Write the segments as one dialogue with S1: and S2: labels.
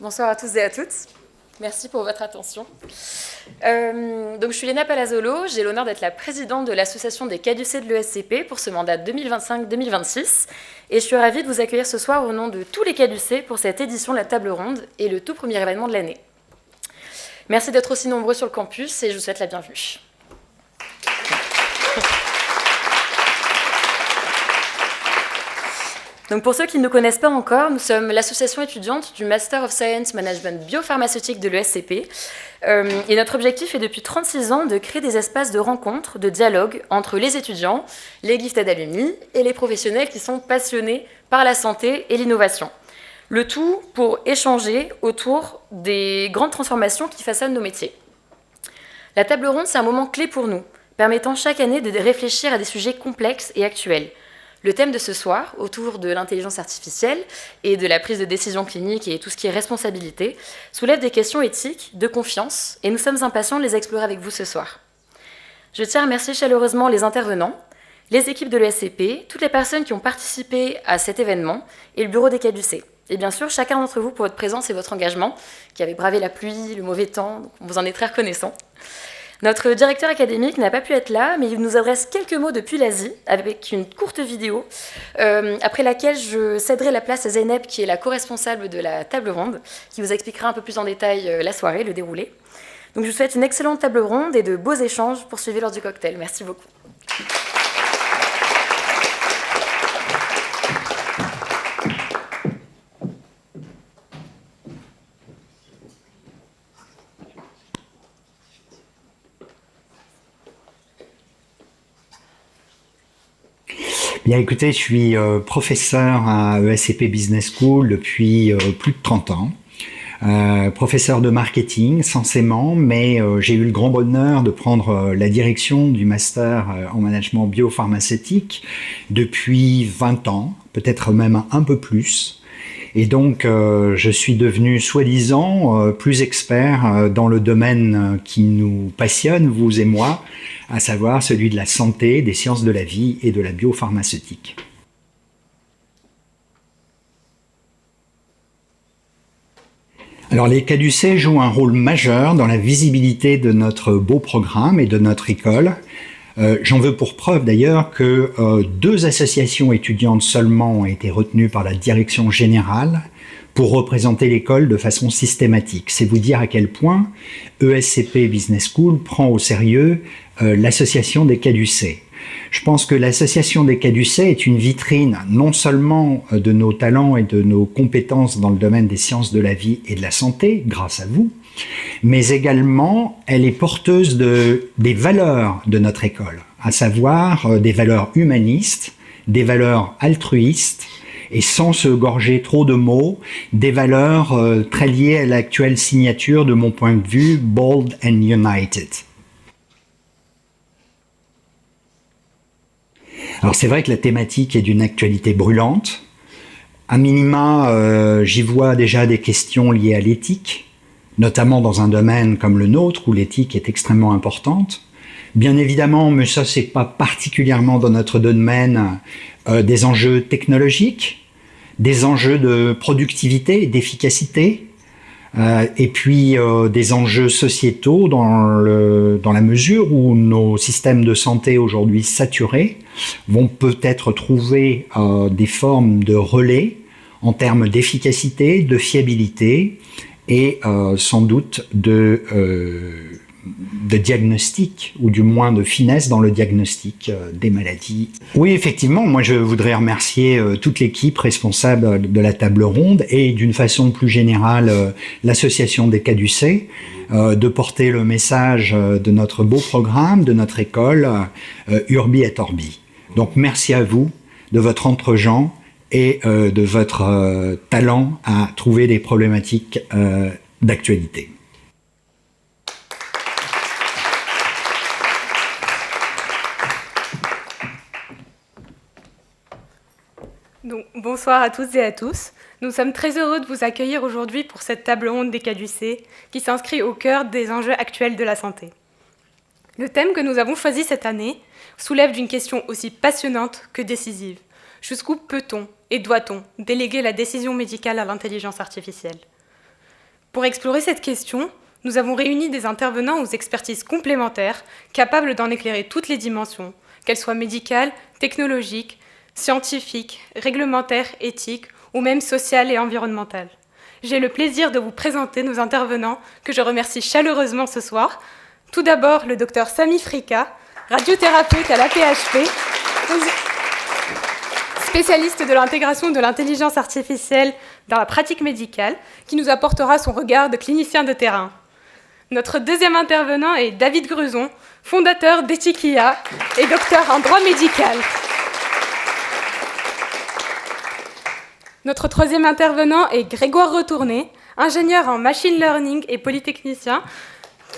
S1: Bonsoir à tous et à toutes. Merci pour votre attention. Donc, je suis Léna Palazzolo, j'ai l'honneur d'être la présidente de l'association des caducées de l'ESCP pour ce mandat 2025-2026. Et je suis ravie de vous accueillir ce soir au nom de tous les caducées pour cette édition de la table ronde et le tout premier événement de l'année. Merci d'être aussi nombreux sur le campus et je vous souhaite la bienvenue. Donc pour ceux qui ne nous connaissent pas encore, nous sommes l'association étudiante du Master of Science Management biopharmaceutique de l'ESCP. Et notre objectif est depuis 36 ans de créer des espaces de rencontre, de dialogue entre les étudiants, les gifted alumni et les professionnels qui sont passionnés par la santé et l'innovation. Le tout pour échanger autour des grandes transformations qui façonnent nos métiers. La table ronde, c'est un moment clé pour nous, permettant chaque année de réfléchir à des sujets complexes et actuels. Le thème de ce soir, autour de l'intelligence artificielle et de la prise de décision clinique et tout ce qui est responsabilité, soulève des questions éthiques, de confiance, et nous sommes impatients de les explorer avec vous ce soir. Je tiens à remercier chaleureusement les intervenants, les équipes de l'ESCP, toutes les personnes qui ont participé à cet événement et le bureau des caducées. Et bien sûr, chacun d'entre vous pour votre présence et votre engagement, qui avez bravé la pluie, le mauvais temps, donc on vous en est très reconnaissant. Notre directeur académique n'a pas pu être là, mais il nous adresse quelques mots depuis l'Asie, avec une courte vidéo, après laquelle je céderai la place à Zeynep, qui est la co-responsable de la table ronde, qui vous expliquera un peu plus en détail la soirée, le déroulé. Donc je vous souhaite une excellente table ronde et de beaux échanges poursuivis lors du cocktail. Merci beaucoup.
S2: Bien, écoutez, je suis professeur à ESCP Business School depuis plus de 30 ans. Professeur de marketing, censément, mais j'ai eu le grand bonheur de prendre la direction du master en management biopharmaceutique depuis 20 ans, peut-être même un peu plus. Et donc, je suis devenu soi-disant plus expert dans le domaine qui nous passionne, vous et moi, à savoir celui de la santé, des sciences de la vie et de la biopharmaceutique. Alors, les caducées jouent un rôle majeur dans la visibilité de notre beau programme et de notre école. J'en veux pour preuve d'ailleurs que 2 associations étudiantes seulement ont été retenues par la direction générale pour représenter l'école de façon systématique. C'est vous dire à quel point ESCP Business School prend au sérieux l'association des caducées. Je pense que l'association des caducées est une vitrine non seulement de nos talents et de nos compétences dans le domaine des sciences de la vie et de la santé, grâce à vous, mais également elle est porteuse des valeurs de notre école, à savoir des valeurs humanistes, des valeurs altruistes, et sans se gorger trop de mots, des valeurs très liées à l'actuelle signature, de mon point de vue, Bold and United. Alors c'est vrai que la thématique est d'une actualité brûlante. À minima, j'y vois déjà des questions liées à l'éthique, notamment dans un domaine comme le nôtre où l'éthique est extrêmement importante. Bien évidemment, mais ça c'est pas particulièrement dans notre domaine, des enjeux technologiques, des enjeux de productivité et d'efficacité, et puis des enjeux sociétaux dans la mesure où nos systèmes de santé aujourd'hui saturés vont peut-être trouver des formes de relais en termes d'efficacité, de fiabilité et sans doute de diagnostic, ou du moins de finesse dans le diagnostic des maladies. Oui, effectivement, moi je voudrais remercier toute l'équipe responsable de la table ronde et d'une façon plus générale l'association des caducées de porter le message de notre beau programme, de notre école Urbi et Orbi. Donc merci à vous de votre entre-gens et de votre talent à trouver des problématiques d'actualité.
S3: Donc, bonsoir à toutes et à tous. Nous sommes très heureux de vous accueillir aujourd'hui pour cette table ronde des caducées qui s'inscrit au cœur des enjeux actuels de la santé. Le thème que nous avons choisi cette année soulève d'une question aussi passionnante que décisive. Jusqu'où peut-on et doit-on déléguer la décision médicale à l'intelligence artificielle ? Pour explorer cette question, nous avons réuni des intervenants aux expertises complémentaires, capables d'en éclairer toutes les dimensions, qu'elles soient médicales, technologiques, scientifiques, réglementaires, éthiques ou même sociales et environnementales. J'ai le plaisir de vous présenter nos intervenants que je remercie chaleureusement ce soir. Tout d'abord, le docteur Sami Frika, radiothérapeute à l'AP-HP, spécialiste de l'intégration de l'intelligence artificielle dans la pratique médicale, qui nous apportera son regard de clinicien de terrain. Notre deuxième intervenant est David Gruson, fondateur d'Etikia et docteur en droit médical. Notre troisième intervenant est Grégoire Retourné, ingénieur en machine learning et polytechnicien,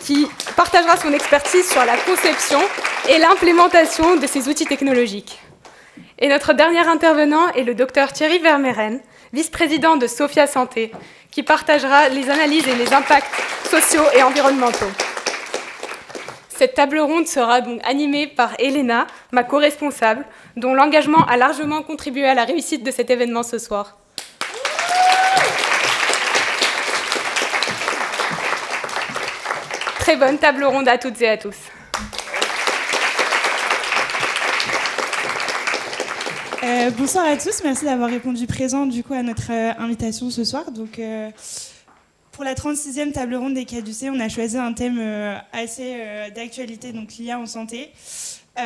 S3: qui partagera son expertise sur la conception et l'implémentation de ces outils technologiques. Et notre dernier intervenant est le docteur Thierry Vermeeren, vice-président de Sophia Santé, qui partagera les analyses et les impacts sociaux et environnementaux. Cette table ronde sera donc animée par Elena, ma co-responsable, dont l'engagement a largement contribué à la réussite de cet événement ce soir. Très bonne table ronde à toutes et à tous.
S4: Bonsoir à tous, merci d'avoir répondu présent du coup à notre invitation ce soir. Donc, pour la 36e table ronde des caducées, on a choisi un thème assez d'actualité, donc l'IA en santé. Ça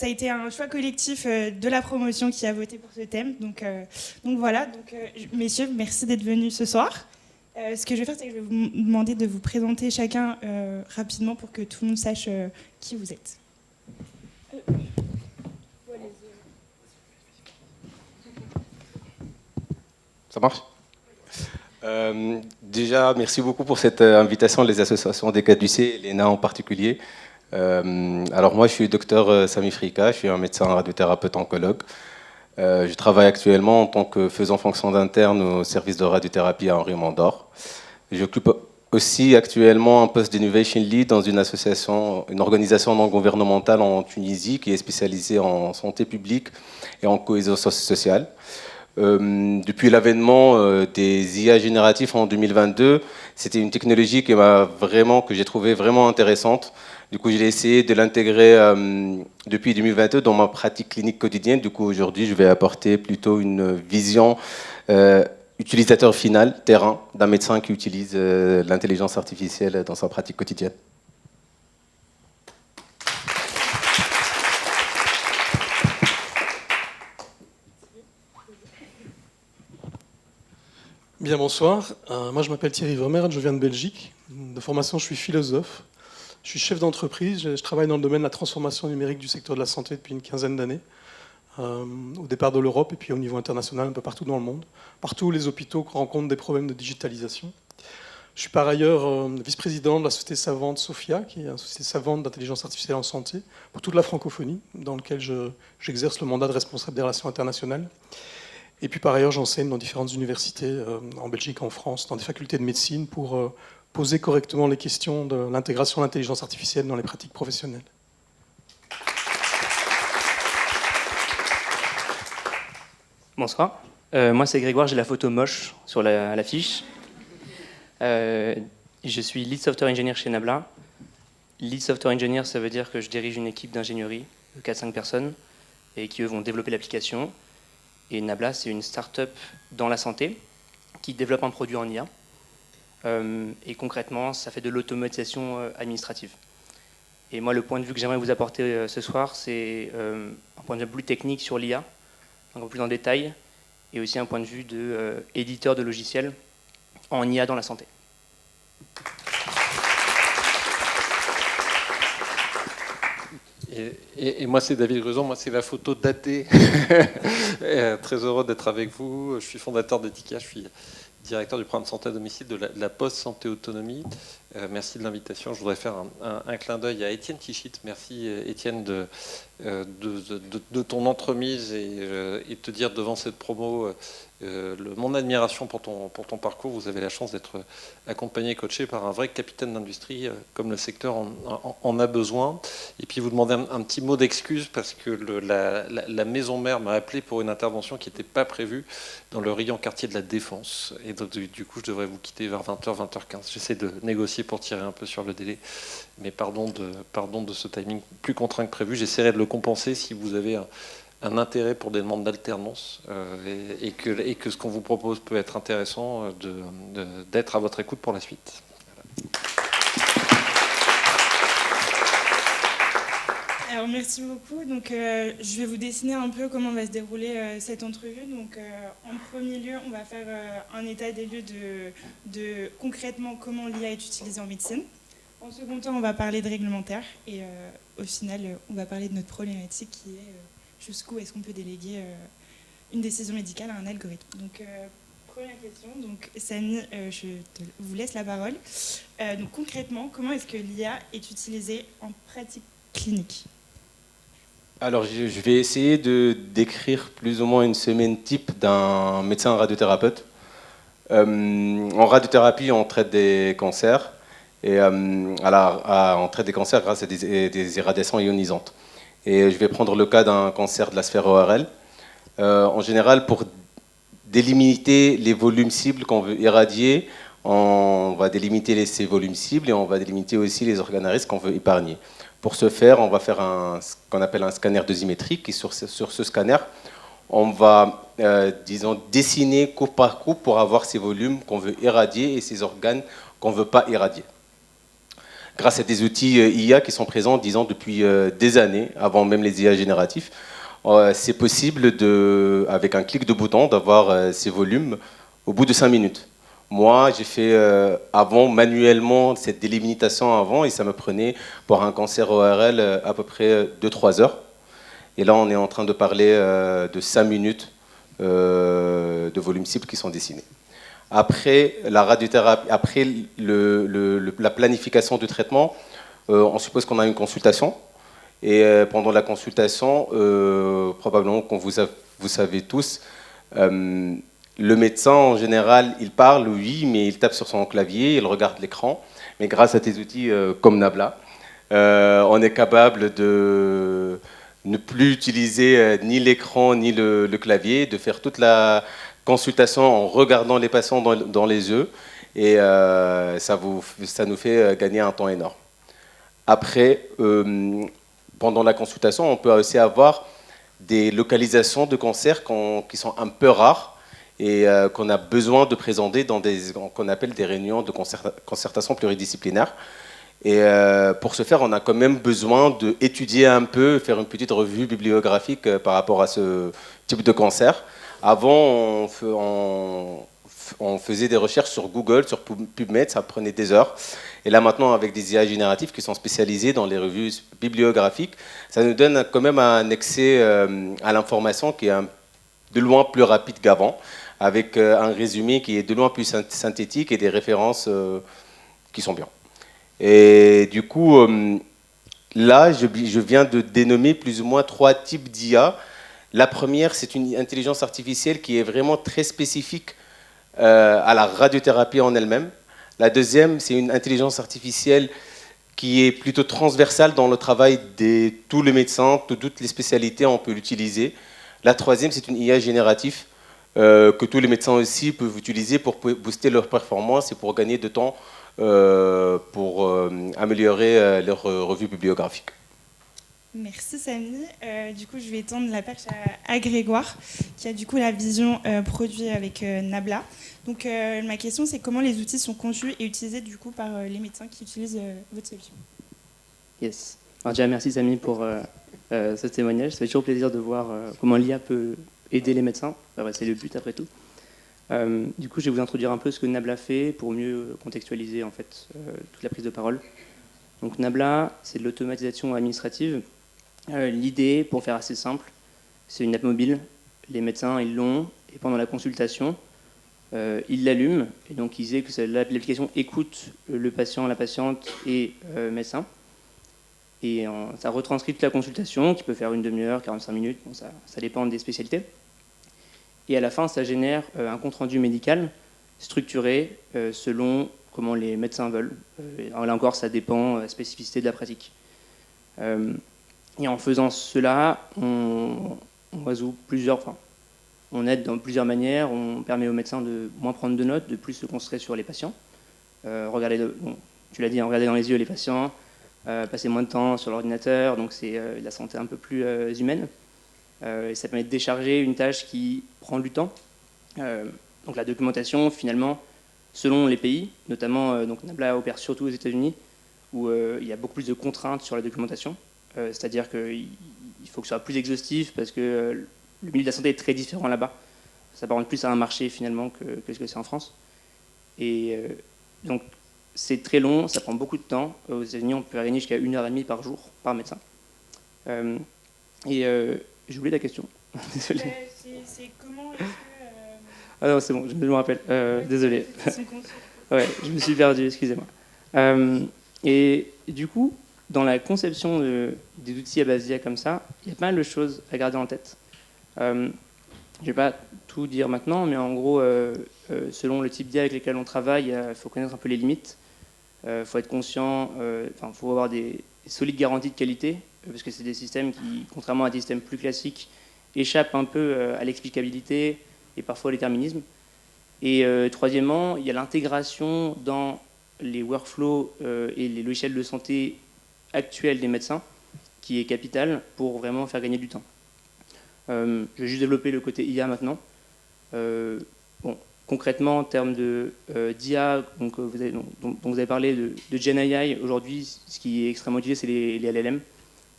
S4: a été un choix collectif de la promotion qui a voté pour ce thème. Donc voilà, messieurs, merci d'être venus ce soir. Ce que je vais faire, c'est que je vais vous demander de vous présenter chacun rapidement pour que tout le monde sache qui vous êtes.
S5: Ça marche ? Déjà, merci beaucoup pour cette invitation, les associations des caducées, l'ENA en particulier. Alors moi, je suis docteur Sami Frika, je suis un médecin radiothérapeute oncologue. Je travaille actuellement en tant que faisant fonction d'interne au service de radiothérapie à Henri Mondor. J'occupe aussi actuellement un poste d'innovation lead dans une association, une organisation non gouvernementale en Tunisie qui est spécialisée en santé publique et en cohésion sociale. Depuis l'avènement des IA génératifs en 2022, c'était une technologie que j'ai trouvée vraiment intéressante. Du coup, j'ai essayé de l'intégrer depuis 2022 dans ma pratique clinique quotidienne. Du coup, aujourd'hui, je vais apporter plutôt une vision utilisateur final, terrain, d'un médecin qui utilise l'intelligence artificielle dans sa pratique quotidienne.
S6: Bien, bonsoir. Moi, je m'appelle Thierry Vermeeren, je viens de Belgique. De formation, je suis philosophe. Je suis chef d'entreprise. Je travaille dans le domaine de la transformation numérique du secteur de la santé depuis une quinzaine d'années. Au départ de l'Europe et puis au niveau international, un peu partout dans le monde. Partout où les hôpitaux rencontrent des problèmes de digitalisation. Je suis par ailleurs vice-président de la société savante Sophia, qui est une société savante d'intelligence artificielle en santé, pour toute la francophonie, dans laquelle j'exerce le mandat de responsable des relations internationales. Et puis par ailleurs, j'enseigne dans différentes universités en Belgique, en France, dans des facultés de médecine pour poser correctement les questions de l'intégration de l'intelligence artificielle dans les pratiques professionnelles.
S7: Bonsoir. Moi, c'est Grégoire, j'ai la photo moche sur l'affiche. Je suis Lead Software Engineer chez Nabla. Lead Software Engineer, ça veut dire que je dirige une équipe d'ingénierie de 4-5 personnes et qui, eux, vont développer l'application. Et Nabla, c'est une start-up dans la santé qui développe un produit en IA. Et concrètement, ça fait de l'automatisation administrative. Et moi, le point de vue que j'aimerais vous apporter ce soir, c'est un point de vue plus technique sur l'IA, un peu plus en détail, et aussi un point de vue d'éditeur de logiciels en IA dans la santé.
S8: Et moi, c'est David Gruson, moi, c'est la photo datée. Très heureux d'être avec vous. Je suis fondateur d'Etikia, je suis directeur du programme santé à domicile de la Poste Santé Autonomie. Merci de l'invitation. Je voudrais faire un clin d'œil à Étienne Tichit. Merci Étienne de ton entremise et te dire devant cette promo mon admiration pour ton parcours. Vous avez la chance d'être accompagné, coaché par un vrai capitaine d'industrie comme le secteur en a besoin. Et puis vous demandez un petit mot d'excuse parce que la maison mère m'a appelé pour une intervention qui n'était pas prévue dans le riant quartier de la Défense. Et donc, du coup, je devrais vous quitter vers 20h, 20h15. J'essaie de négocier pour tirer un peu sur le délai. Mais pardon de ce timing plus contraint que prévu. J'essaierai de le compenser si vous avez un intérêt pour des demandes d'alternance et que ce qu'on vous propose peut être intéressant d'être à votre écoute pour la suite. Voilà.
S4: Alors merci beaucoup. Donc je vais vous dessiner un peu comment va se dérouler cette entrevue. Donc en premier lieu, on va faire un état des lieux de concrètement comment l'IA est utilisée en médecine. En second temps, on va parler de réglementaire et au final, on va parler de notre problématique qui est jusqu'où est-ce qu'on peut déléguer une décision médicale à un algorithme. Donc première question, donc Samy, je vous laisse la parole. Donc concrètement, comment est-ce que l'IA est utilisée en pratique clinique ?
S5: Alors, je vais essayer de décrire plus ou moins une semaine type d'un médecin radiothérapeute. En radiothérapie, on traite des cancers. Et on traite des cancers grâce à des irradiations ionisantes. Et je vais prendre le cas d'un cancer de la sphère ORL. En général, pour délimiter les volumes cibles qu'on veut irradier, on va délimiter ces volumes cibles et on va délimiter aussi les organes à risque qu'on veut épargner. Pour ce faire, on va faire ce qu'on appelle un scanner dosimétrique. Et sur ce scanner, on va, dessiner coupe par coupe pour avoir ces volumes qu'on veut irradier et ces organes qu'on ne veut pas irradier. Grâce à des outils IA qui sont présents, disons, depuis des années, avant même les IA génératifs, c'est possible, avec un clic de bouton, d'avoir ces volumes au bout de 5 minutes. Moi, j'ai fait avant manuellement cette délimitation avant et ça me prenait pour un cancer ORL à peu près 2-3 heures. Et là, on est en train de parler de 5 minutes de volumes cibles qui sont dessinés. Après la radiothérapie, après la planification du traitement, on suppose qu'on a une consultation. Et pendant la consultation, probablement, comme vous savez tous, le médecin, en général, il parle, oui, mais il tape sur son clavier, il regarde l'écran. Mais grâce à des outils comme Nabla, on est capable de ne plus utiliser ni l'écran ni le clavier, de faire toute la consultation en regardant les patients dans les yeux. Et ça nous fait gagner un temps énorme. Après, pendant la consultation, on peut aussi avoir des localisations de cancer qui sont un peu rares et qu'on a besoin de présenter dans qu'on appelle des réunions de concertation pluridisciplinaire. Et pour ce faire, on a quand même besoin d'étudier un peu, faire une petite revue bibliographique par rapport à ce type de cancer. Avant, on faisait des recherches sur Google, sur PubMed, ça prenait des heures. Et là maintenant, avec des IA génératifs qui sont spécialisés dans les revues bibliographiques, ça nous donne quand même un accès à l'information qui est de loin plus rapide qu'avant, avec un résumé qui est de loin plus synthétique et des références qui sont bien. Et du coup, là, je viens de dénommer plus ou moins 3 types d'IA. La première, c'est une intelligence artificielle qui est vraiment très spécifique à la radiothérapie en elle-même. La deuxième, c'est une intelligence artificielle qui est plutôt transversale dans le travail de tous les médecins, toutes les spécialités, on peut l'utiliser. La troisième, c'est une IA générative que tous les médecins aussi peuvent utiliser pour booster leur performance et pour gagner de temps, pour améliorer leur revue bibliographique.
S4: Merci Samy. Du coup, je vais tendre la perche à Grégoire, qui a du coup la vision produit avec Nabla. Donc, ma question, c'est comment les outils sont conçus et utilisés du coup par les médecins qui utilisent votre solution.
S7: Yes. Alors déjà, merci Samy pour ce témoignage. Ça fait toujours plaisir de voir comment l'IA peut aider les médecins. Enfin, c'est le but après tout. Du coup, je vais vous introduire un peu ce que Nabla fait pour mieux contextualiser en fait toute la prise de parole. Donc Nabla, c'est de l'automatisation administrative. L'idée, pour faire assez simple, c'est une app mobile. Les médecins, ils l'ont. Et pendant la consultation, il l'allume, et donc il disait que l'application écoute le patient, la patiente et le médecin. Et ça retranscrit toute la consultation, qui peut faire une demi-heure, 45 minutes, bon, ça dépend des spécialités. Et à la fin, ça génère un compte-rendu médical structuré selon comment les médecins veulent. Là encore, ça dépend de la spécificité de la pratique. Et en faisant cela, on résout on aide dans plusieurs manières. On permet aux médecins de moins prendre de notes, de plus se concentrer sur les patients. Tu l'as dit, regarder dans les yeux les patients, passer moins de temps sur l'ordinateur, donc c'est la santé un peu plus humaine. Et ça permet de décharger une tâche qui prend du temps. Donc la documentation, finalement, selon les pays, notamment donc Nabla opère surtout aux États-Unis, où il y a beaucoup plus de contraintes sur la documentation. C'est-à-dire qu'il faut que ce soit plus exhaustif parce que le milieu de la santé est très différent là-bas. Ça s'apparente plus à un marché finalement que ce que c'est en France. Et donc c'est très long, ça prend beaucoup de temps. Aux États-Unis, on peut gagner jusqu'à 1h30 par jour par médecin. J'ai oublié la question. Désolé.
S4: C'est comment est-ce que...
S7: Ah non, c'est bon, je me rappelle. Désolé. Ouais, je me suis perdu, excusez-moi. Et du coup, dans la conception des outils à base d'IA comme ça, il y a pas mal de choses à garder en tête. Je ne vais pas tout dire maintenant, mais en gros, selon le type d'IA avec lesquels on travaille, il faut connaître un peu les limites. Il faut être conscient, il faut avoir des solides garanties de qualité, parce que c'est des systèmes qui, contrairement à des systèmes plus classiques, échappent un peu à l'explicabilité et parfois au déterminisme. Et troisièmement, il y a l'intégration dans les workflows et les logiciels de santé actuels des médecins, qui est capital pour vraiment faire gagner du temps. Je vais juste développer le côté IA maintenant. Concrètement, en termes d'IA, dont vous avez parlé de GenAI, aujourd'hui, ce qui est extrêmement utilisé, c'est les LLM.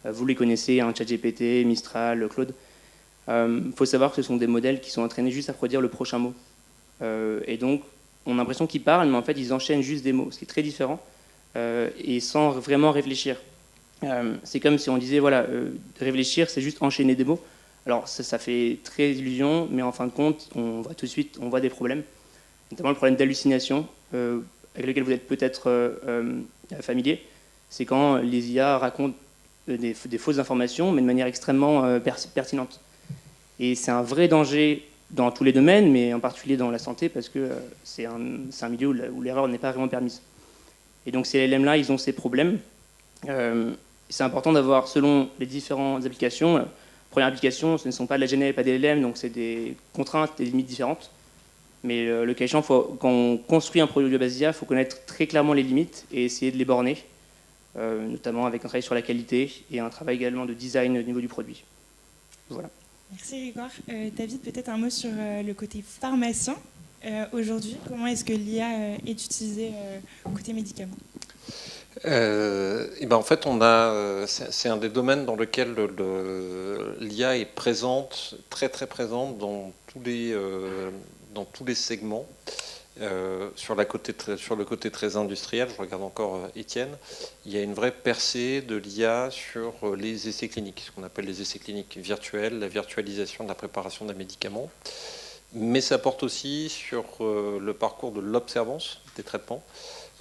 S7: Vous les connaissez, ChatGPT, Mistral, Claude. Il faut savoir que ce sont des modèles qui sont entraînés juste à produire le prochain mot. Et donc, on a l'impression qu'ils parlent, mais en fait, ils enchaînent juste des mots, ce qui est très différent, et sans vraiment réfléchir. C'est comme si on disait, voilà, réfléchir, c'est juste enchaîner des mots. Alors, ça fait très illusion, mais en fin de compte, on voit tout de suite des problèmes, notamment le problème d'hallucination, avec lequel vous êtes peut-être familier. C'est quand les IA racontent des fausses informations, mais de manière extrêmement pertinente. Et c'est un vrai danger dans tous les domaines, mais en particulier dans la santé, parce que c'est un milieu où l'erreur n'est pas vraiment permise. Et donc ces LLM-là, ils ont ces problèmes. C'est important d'avoir, selon les différentes applications, première application, ce ne sont pas de la GNL et pas des LLM, donc c'est des contraintes, des limites différentes. Mais le cas échéant, quand on construit un produit de base IA, il faut connaître très clairement les limites et essayer de les borner, notamment avec un travail sur la qualité et un travail également de design au niveau du produit. Voilà.
S4: Merci Grégoire. David, peut-être un mot sur le côté pharmacien. Aujourd'hui, comment est-ce que l'IA est utilisée côté médicaments ?
S8: En fait, c'est un des domaines dans lequel l'IA est présente, très très présente dans tous les segments. Sur le côté très industriel, je regarde encore Étienne, il y a une vraie percée de l'IA sur les essais cliniques, ce qu'on appelle les essais cliniques virtuels, la virtualisation de la préparation d'un médicament. Mais ça porte aussi sur le parcours de l'observance des traitements.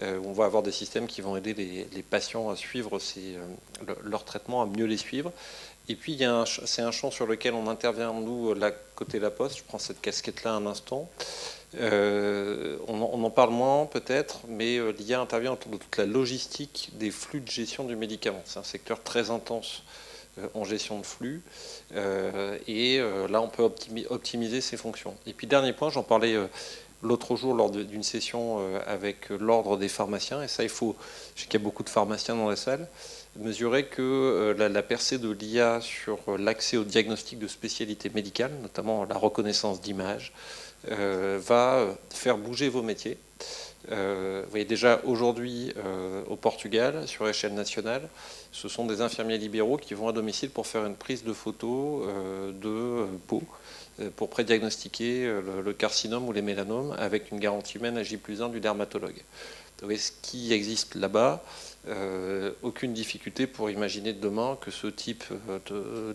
S8: On va avoir des systèmes qui vont aider les patients à suivre leur traitement, à mieux les suivre. Et puis, c'est un champ sur lequel on intervient, nous, côté La Poste. Je prends cette casquette-là un instant. On en parle moins, peut-être, mais l'IA intervient autour de toute la logistique des flux de gestion du médicament. C'est un secteur très intense en gestion de flux. Là, on peut optimiser ces fonctions. Et puis, dernier point, j'en parlais l'autre jour lors d'une session avec l'ordre des pharmaciens, et ça, je sais qu'il y a beaucoup de pharmaciens dans la salle, mesurer que la percée de l'IA sur l'accès au diagnostic de spécialité médicale, notamment la reconnaissance d'images, va faire bouger vos métiers. Vous voyez déjà aujourd'hui au Portugal, sur échelle nationale, ce sont des infirmiers libéraux qui vont à domicile pour faire une prise de photo de peau, pour prédiagnostiquer le carcinome ou les mélanomes avec une garantie humaine à J+1 du dermatologue. ce qui existe là-bas. Aucune difficulté pour imaginer demain que ce type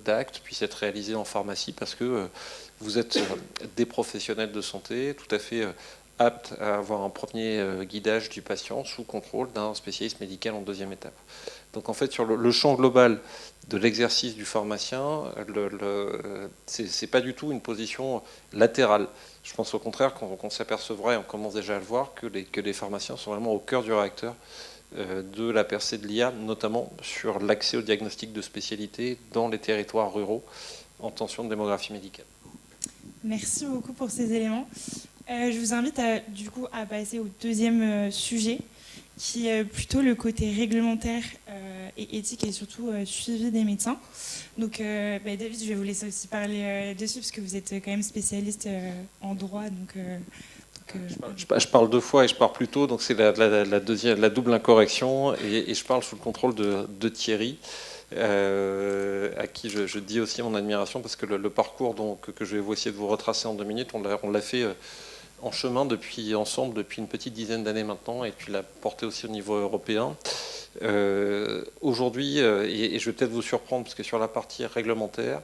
S8: d'acte puisse être réalisé en pharmacie parce que vous êtes des professionnels de santé tout à fait aptes à avoir un premier guidage du patient sous contrôle d'un spécialiste médical en deuxième étape. Donc en fait, sur le champ global de l'exercice du pharmacien, c'est pas du tout une position latérale. Je pense au contraire qu'on s'apercevra, et on commence déjà à le voir, que les pharmaciens sont vraiment au cœur du réacteur de la percée de l'IA, notamment sur l'accès au diagnostic de spécialité dans les territoires ruraux en tension de démographie médicale.
S4: Merci beaucoup pour ces éléments. Je vous invite à passer au deuxième sujet, qui est plutôt le côté réglementaire et éthique et surtout suivi des médecins. Donc David, je vais vous laisser aussi parler dessus parce que vous êtes quand même spécialiste en droit.
S8: Je parle deux fois et je pars plus tôt, donc c'est la double incorrection et je parle sous le contrôle de Thierry, à qui je dis aussi mon admiration parce que le parcours que je vais essayer de vous retracer en 2 minutes, on l'a fait en chemin ensemble depuis une petite dizaine d'années maintenant et tu l'as porté aussi au niveau européen. Aujourd'hui, et je vais peut-être vous surprendre parce que sur la partie réglementaire,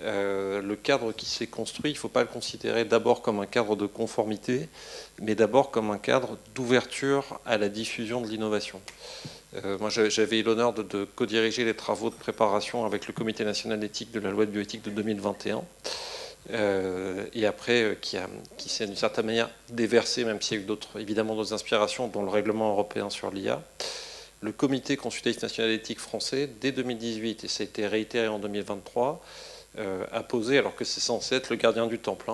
S8: le cadre qui s'est construit, il ne faut pas le considérer d'abord comme un cadre de conformité, mais d'abord comme un cadre d'ouverture à la diffusion de l'innovation. Moi, j'avais eu l'honneur de co-diriger les travaux de préparation avec le Comité national d'éthique de la loi de bioéthique de 2021, et après qui s'est d'une certaine manière déversé, même s'il y a eu évidemment d'autres inspirations, dont le règlement européen sur l'IA. Le Comité consultatif national d'éthique français, dès 2018, et ça a été réitéré en 2023, a posé, alors que c'est censé être le gardien du temple,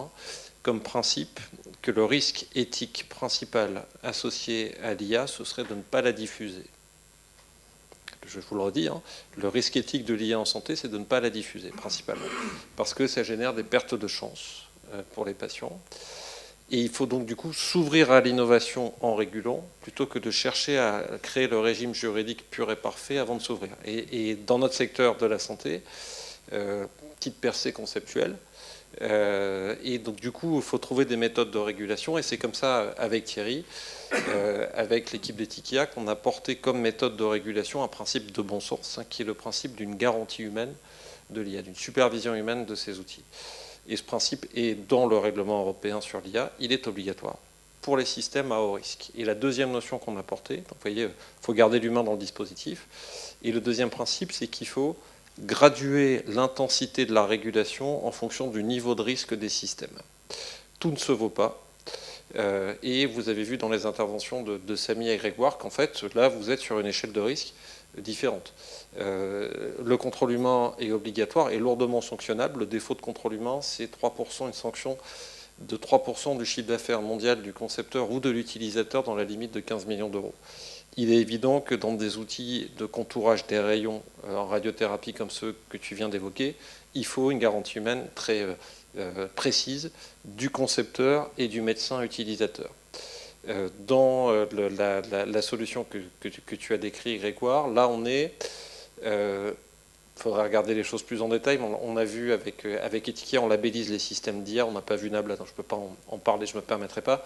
S8: comme principe que le risque éthique principal associé à l'IA, ce serait de ne pas la diffuser. Je vous le redis, le risque éthique de l'IA en santé, c'est de ne pas la diffuser, principalement, parce que ça génère des pertes de chance pour les patients. Et il faut donc du coup s'ouvrir à l'innovation en régulant, plutôt que de chercher à créer le régime juridique pur et parfait avant de s'ouvrir. Et dans notre secteur de la santé, petite percée conceptuelle. Et donc du coup, il faut trouver des méthodes de régulation. Et c'est comme ça, avec Thierry, avec l'équipe d'Ethikia, qu'on a porté comme méthode de régulation un principe de bon sens, qui est le principe d'une garantie humaine de l'IA, d'une supervision humaine de ces outils. Et ce principe est dans le règlement européen sur l'IA, il est obligatoire pour les systèmes à haut risque. Et la deuxième notion qu'on a portée, donc vous voyez, il faut garder l'humain dans le dispositif. Et le deuxième principe, c'est qu'il faut graduer l'intensité de la régulation en fonction du niveau de risque des systèmes. Tout ne se vaut pas. Et vous avez vu dans les interventions de Samy et Grégoire qu'en fait, là, vous êtes sur une échelle de risque différente. Le contrôle humain est obligatoire et lourdement sanctionnable. Le défaut de contrôle humain, c'est 3%, une sanction de 3% du chiffre d'affaires mondial du concepteur ou de l'utilisateur dans la limite de 15 millions d'euros. Il est évident que dans des outils de contourage des rayons en radiothérapie comme ceux que tu viens d'évoquer, il faut une garantie humaine très précise du concepteur et du médecin utilisateur. Dans la solution que tu as décrite, Grégoire, là on est... Il faudra regarder les choses plus en détail. On a vu avec Ethikia, on labellise les systèmes d'IA. On n'a pas vu Nabla, donc je ne peux pas en parler, je ne me permettrai pas.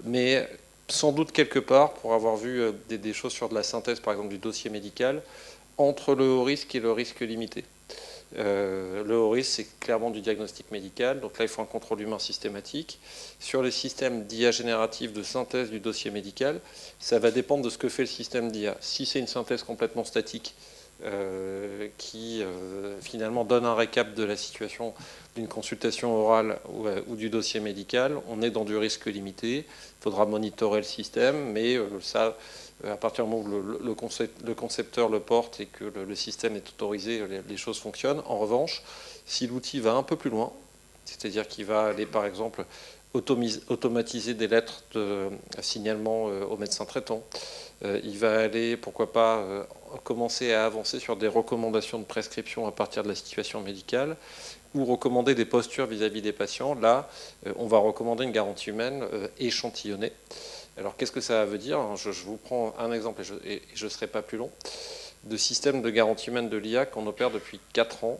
S8: Mais sans doute quelque part, pour avoir vu des choses sur de la synthèse, par exemple du dossier médical, entre le haut risque et le risque limité. Le haut risque, c'est clairement du diagnostic médical. Donc là, il faut un contrôle humain systématique. Sur les systèmes d'IA génératifs de synthèse du dossier médical, ça va dépendre de ce que fait le système d'IA. Si c'est une synthèse complètement statique, qui finalement donne un récap de la situation d'une consultation orale ou du dossier médical, on est dans du risque limité. Il faudra monitorer le système, mais ça, à partir du moment où le concepteur le porte et que le système est autorisé, les choses fonctionnent. En revanche, si l'outil va un peu plus loin, c'est-à-dire qu'il va aller par exemple automatiser des lettres de signalement au médecin traitant, il va aller, pourquoi pas, commencer à avancer sur des recommandations de prescription à partir de la situation médicale ou recommander des postures vis-à-vis des patients. Là, on va recommander une garantie humaine échantillonnée. Alors, qu'est-ce que ça veut dire ? Je vous prends un exemple et je ne serai pas plus long. De système de garantie humaine de l'IA qu'on opère depuis 4 ans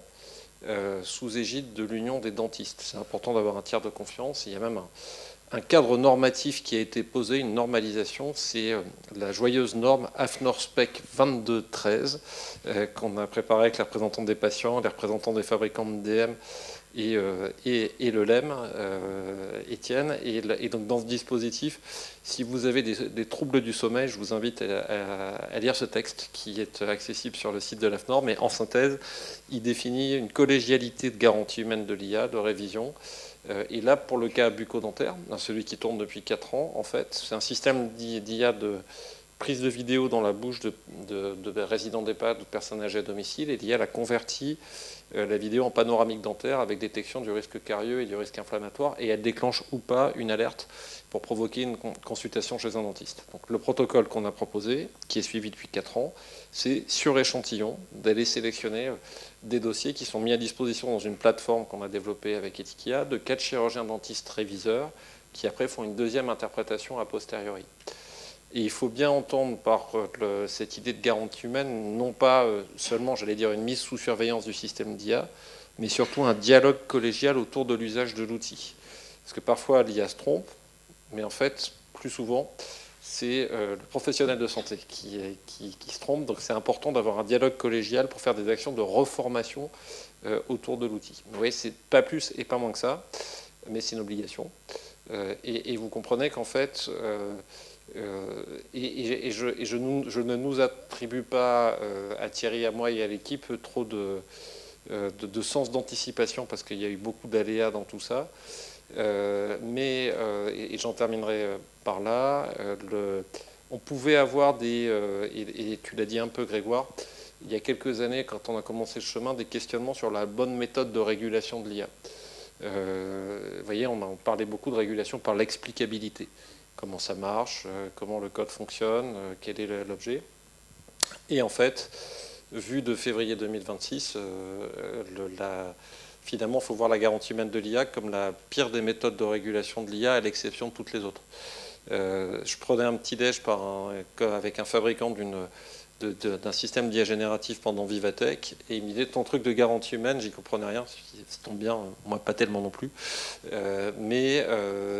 S8: sous égide de l'Union des dentistes. C'est important d'avoir un tiers de confiance. Il y a même un cadre normatif qui a été posé, une normalisation, c'est la joyeuse norme AFNOR Spec 2213 qu'on a préparée avec les représentants des patients, les représentants des fabricants de DM et le LEM, Étienne. Et donc dans ce dispositif, si vous avez des troubles du sommeil, je vous invite à lire ce texte qui est accessible sur le site de l'AFNOR, mais en synthèse, il définit une collégialité de garantie humaine de l'IA, de révision. Et là, pour le cas bucco-dentaire, celui qui tourne depuis 4 ans, en fait, c'est un système d'IA de prise de vidéo dans la bouche de résidents d'EHPAD ou de personnes âgées à domicile, et l'IA a converti la vidéo en panoramique dentaire avec détection du risque carieux et du risque inflammatoire, et elle déclenche ou pas une alerte pour provoquer une consultation chez un dentiste. Donc, le protocole qu'on a proposé, qui est suivi depuis 4 ans, c'est sur échantillon d'aller sélectionner des dossiers qui sont mis à disposition dans une plateforme qu'on a développée avec Etikia de 4 chirurgiens dentistes réviseurs qui après font une deuxième interprétation a posteriori. Et il faut bien entendre par cette idée de garantie humaine, non pas seulement, j'allais dire, une mise sous surveillance du système d'IA, mais surtout un dialogue collégial autour de l'usage de l'outil. Parce que parfois l'IA se trompe, mais en fait, plus souvent, c'est le professionnel de santé qui se trompe. Donc c'est important d'avoir un dialogue collégial pour faire des actions de reformation autour de l'outil. Vous voyez, c'est pas plus et pas moins que ça, mais c'est une obligation. Et vous comprenez qu'en fait, je ne nous attribue pas à Thierry, à moi et à l'équipe trop de sens d'anticipation parce qu'il y a eu beaucoup d'aléas dans tout ça. Mais j'en terminerai par là, on pouvait avoir et tu l'as dit un peu Grégoire, il y a quelques années quand on a commencé le chemin, des questionnements sur la bonne méthode de régulation de l'IA. Vous voyez, on parlait beaucoup de régulation par l'explicabilité. Comment ça marche, comment le code fonctionne, quel est l'objet. Et en fait, vu de février 2026, finalement, il faut voir la garantie humaine de l'IA comme la pire des méthodes de régulation de l'IA, à l'exception de toutes les autres. Je prenais un petit déj avec un fabricant d'un système d'IA génératif pendant Vivatech, et il me disait, ton truc de garantie humaine, j'y comprenais rien, ça tombe bien, moi pas tellement non plus, mais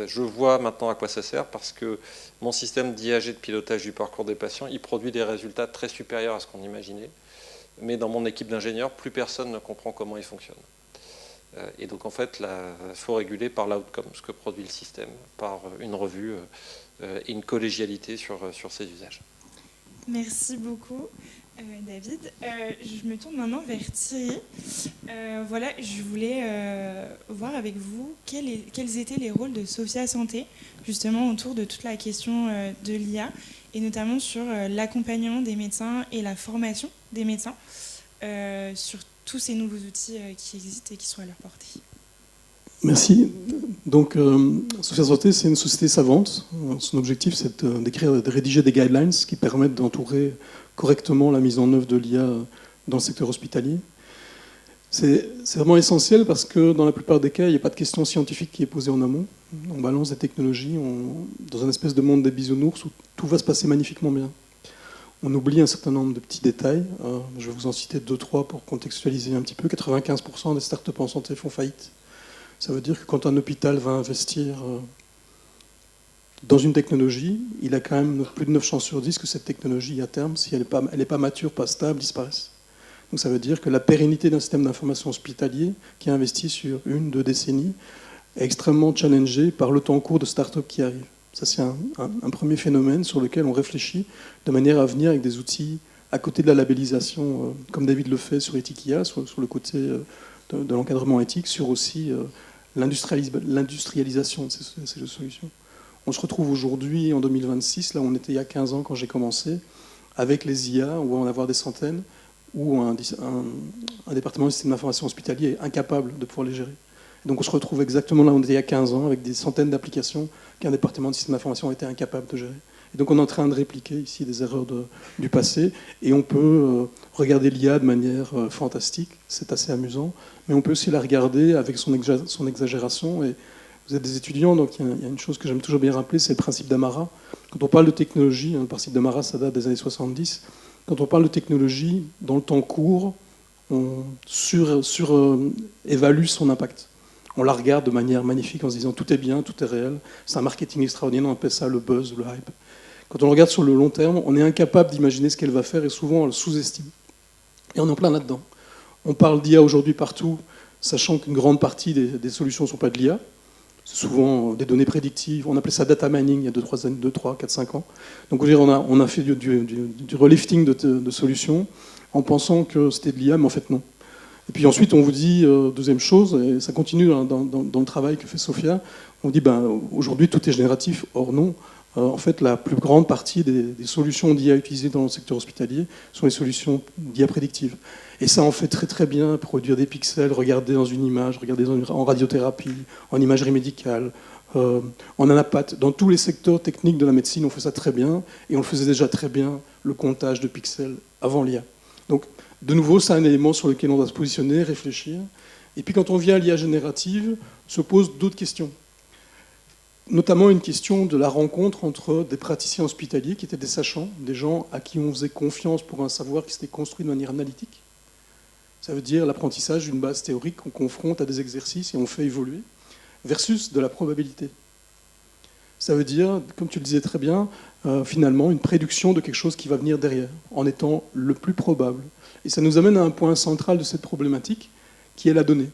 S8: je vois maintenant à quoi ça sert, parce que mon système d'IAG de pilotage du parcours des patients, il produit des résultats très supérieurs à ce qu'on imaginait, mais dans mon équipe d'ingénieurs, plus personne ne comprend comment il fonctionne. Et donc en fait, il faut réguler par l'outcome, ce que produit le système, par une revue et une collégialité sur ses usages.
S4: Merci beaucoup, David. Je me tourne maintenant vers Thierry. Voilà, je voulais voir avec vous quels étaient les rôles de Sophia Santé, justement autour de toute la question de l'IA, et notamment sur l'accompagnement des médecins et la formation des médecins sur tous ces nouveaux outils qui existent et qui sont à leur portée.
S6: Merci. Donc, Sophia Santé, c'est une société savante. Son objectif, c'est de rédiger des guidelines qui permettent d'entourer correctement la mise en œuvre de l'IA dans le secteur hospitalier. C'est vraiment essentiel parce que dans la plupart des cas, il n'y a pas de question scientifique qui est posée en amont. On balance des technologies dans un espèce de monde des bisounours où tout va se passer magnifiquement bien. On oublie un certain nombre de petits détails. Je vais vous en citer 2-3 pour contextualiser un petit peu. 95% des startups en santé font faillite. Ça veut dire que quand un hôpital va investir dans une technologie, il a quand même plus de 9 chances sur 10 que cette technologie, à terme, si elle n'est pas mature, pas stable, disparaisse. Donc ça veut dire que la pérennité d'un système d'information hospitalier qui est investi sur 1-2 décennies est extrêmement challengée par le temps court de start-up qui arrive. Ça, c'est un premier phénomène sur lequel on réfléchit de manière à venir avec des outils à côté de la labellisation, comme David le fait sur Etikia, sur le côté de l'encadrement éthique, sur aussi l'industrialisation de ces solutions. On se retrouve aujourd'hui, en 2026, là où on était il y a 15 ans quand j'ai commencé, avec les IA, où on va en avoir des centaines, où un département du système d'information hospitalier est incapable de pouvoir les gérer. Et donc on se retrouve exactement là où on était il y a 15 ans, avec des centaines d'applications qu'un département du système d'information a été incapable de gérer. Et donc on est en train de répliquer ici des erreurs du passé, et on peut regarder l'IA de manière fantastique, c'est assez amusant, mais on peut aussi la regarder avec son exagération. Et vous êtes des étudiants, donc il y a une chose que j'aime toujours bien rappeler, c'est le principe d'Amara. Quand on parle de technologie, le principe d'Amara, ça date des années 70, quand on parle de technologie, dans le temps court, on surévalue son impact. On la regarde de manière magnifique en se disant tout est bien, tout est réel. C'est un marketing extraordinaire, on appelle ça le buzz ou le hype. Quand on le regarde sur le long terme, on est incapable d'imaginer ce qu'elle va faire et souvent on le sous-estime. Et on est en plein là-dedans. On parle d'IA aujourd'hui partout, sachant qu'une grande partie des solutions ne sont pas de l'IA. C'est souvent des données prédictives. On appelait ça data mining il y a 2, 3, 4, 5 ans. Donc on a fait du relifting de solutions en pensant que c'était de l'IA, mais en fait non. Et puis ensuite, on vous dit, deuxième chose, et ça continue dans le travail que fait Sophia, on dit aujourd'hui tout est génératif. Or non, en fait la plus grande partie des solutions d'IA utilisées dans le secteur hospitalier sont les solutions d'IA prédictives. Et ça en fait très très bien produire des pixels, regarder dans une image, regarder en radiothérapie, en imagerie médicale, en anapath. Dans tous les secteurs techniques de la médecine, on fait ça très bien, et on le faisait déjà très bien, le comptage de pixels avant l'IA. Donc, de nouveau, c'est un élément sur lequel on doit se positionner, réfléchir. Et puis quand on vient à l'IA générative, se posent d'autres questions. Notamment une question de la rencontre entre des praticiens hospitaliers qui étaient des sachants, des gens à qui on faisait confiance pour un savoir qui s'était construit de manière analytique. Ça veut dire l'apprentissage d'une base théorique qu'on confronte à des exercices et on fait évoluer, versus de la probabilité. Ça veut dire, comme tu le disais très bien, finalement une prédiction de quelque chose qui va venir derrière, en étant le plus probable. Et ça nous amène à un point central de cette problématique, qui est la donnée.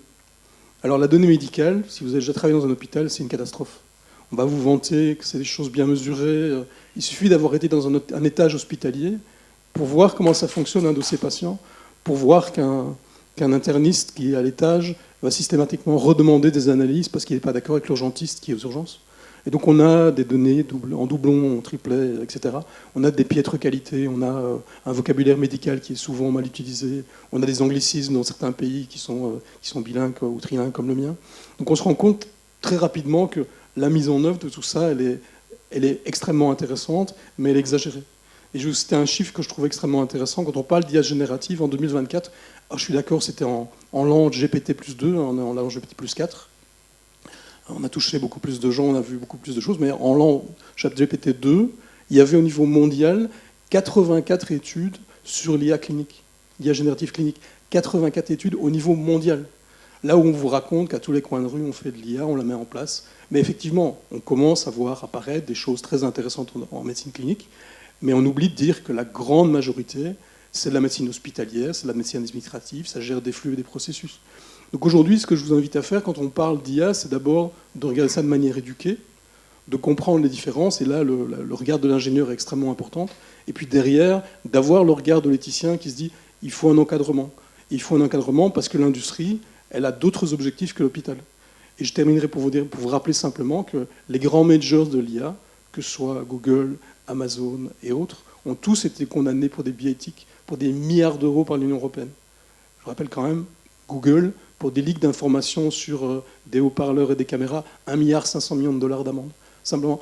S6: Alors la donnée médicale, si vous avez déjà travaillé dans un hôpital, c'est une catastrophe. On va vous vanter que c'est des choses bien mesurées. Il suffit d'avoir été dans un étage hospitalier pour voir comment ça fonctionne un dossier patient, pour voir qu'un interniste qui est à l'étage va systématiquement redemander des analyses parce qu'il n'est pas d'accord avec l'urgentiste qui est aux urgences. Et donc on a des données en doublon, en triplet, etc. On a des piètres qualités, on a un vocabulaire médical qui est souvent mal utilisé, on a des anglicismes dans certains pays qui sont bilingues ou trilingues comme le mien. Donc on se rend compte très rapidement que la mise en œuvre de tout ça, elle est extrêmement intéressante, mais elle est exagérée. Et je vais vous citer un chiffre que je trouve extrêmement intéressant. Quand on parle d'IA générative en 2024, je suis d'accord, c'était en l'an GPT plus 2, en l'an GPT plus 4. On a touché beaucoup plus de gens, on a vu beaucoup plus de choses, mais en l'an GPT 2, il y avait au niveau mondial 84 études sur l'IA clinique, l'IA générative clinique. 84 études au niveau mondial. Là où on vous raconte qu'à tous les coins de rue, on fait de l'IA, on la met en place. Mais effectivement, on commence à voir apparaître des choses très intéressantes en médecine clinique, mais on oublie de dire que la grande majorité, c'est de la médecine hospitalière, c'est de la médecine administrative, ça gère des flux et des processus. Donc aujourd'hui, ce que je vous invite à faire quand on parle d'IA, c'est d'abord de regarder ça de manière éduquée, de comprendre les différences, et là, le regard de l'ingénieur est extrêmement important, et puis derrière, d'avoir le regard de l'éthicien qui se dit, il faut un encadrement. Et il faut un encadrement parce que l'industrie, elle a d'autres objectifs que l'hôpital. Et je terminerai pour vous rappeler simplement que les grands majors de l'IA, que ce soit Google, Amazon et autres, ont tous été condamnés pour des biais éthiques, pour des milliards d'euros par l'Union européenne. Je rappelle quand même, Google, pour des leaks d'informations sur des haut-parleurs et des caméras, 1,5 milliard d'amende. Simplement.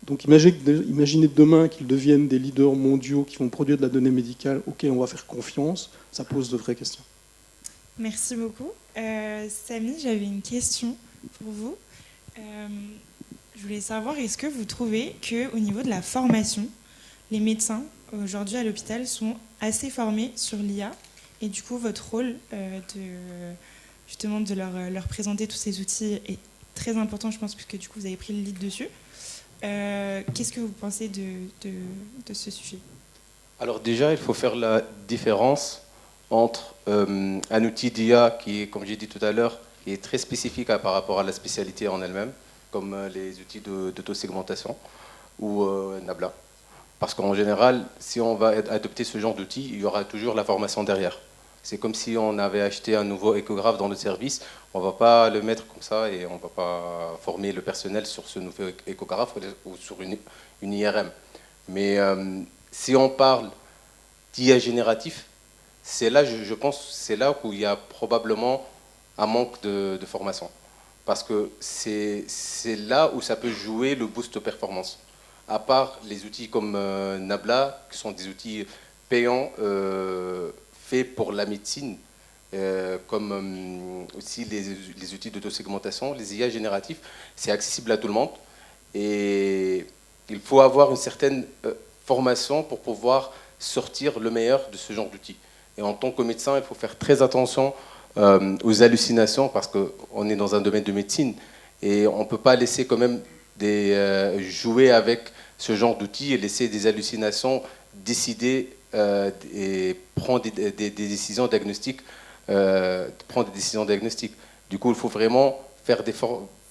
S6: Donc imaginez demain qu'ils deviennent des leaders mondiaux qui vont produire de la donnée médicale auxquels on va faire confiance, ça pose de vraies questions.
S4: Merci beaucoup. Samy, j'avais une question pour vous. Je voulais savoir, est-ce que vous trouvez qu'au niveau de la formation, les médecins aujourd'hui à l'hôpital sont assez formés sur l'IA, et du coup votre rôle justement de leur présenter tous ces outils est très important, je pense, puisque du coup vous avez pris le lead dessus. Qu'est-ce que vous pensez de ce sujet?
S5: Alors déjà, il faut faire la différence entre un outil d'IA qui est, comme j'ai dit tout à l'heure, qui est très spécifique par rapport à la spécialité en elle-même, comme les outils d'autosegmentation ou Nabla. Parce qu'en général, si on va adopter ce genre d'outil, il y aura toujours la formation derrière. C'est comme si on avait acheté un nouveau échographe dans le service, on ne va pas le mettre comme ça et on ne va pas former le personnel sur ce nouveau échographe ou sur une IRM. Mais si on parle d'IA génératif, c'est là, je pense, c'est là où il y a probablement un manque de formation. Parce que c'est là où ça peut jouer le boost de performance. À part les outils comme Nabla, qui sont des outils payants faits pour la médecine, comme aussi les outils d'autosegmentation, les IA génératifs, c'est accessible à tout le monde. Et il faut avoir une certaine formation pour pouvoir sortir le meilleur de ce genre d'outils. Et en tant que médecin, il faut faire très attention aux hallucinations, parce qu'on est dans un domaine de médecine et on ne peut pas laisser quand même jouer avec ce genre d'outils et laisser des hallucinations décider et prendre des décisions diagnostiques. Du coup, il faut vraiment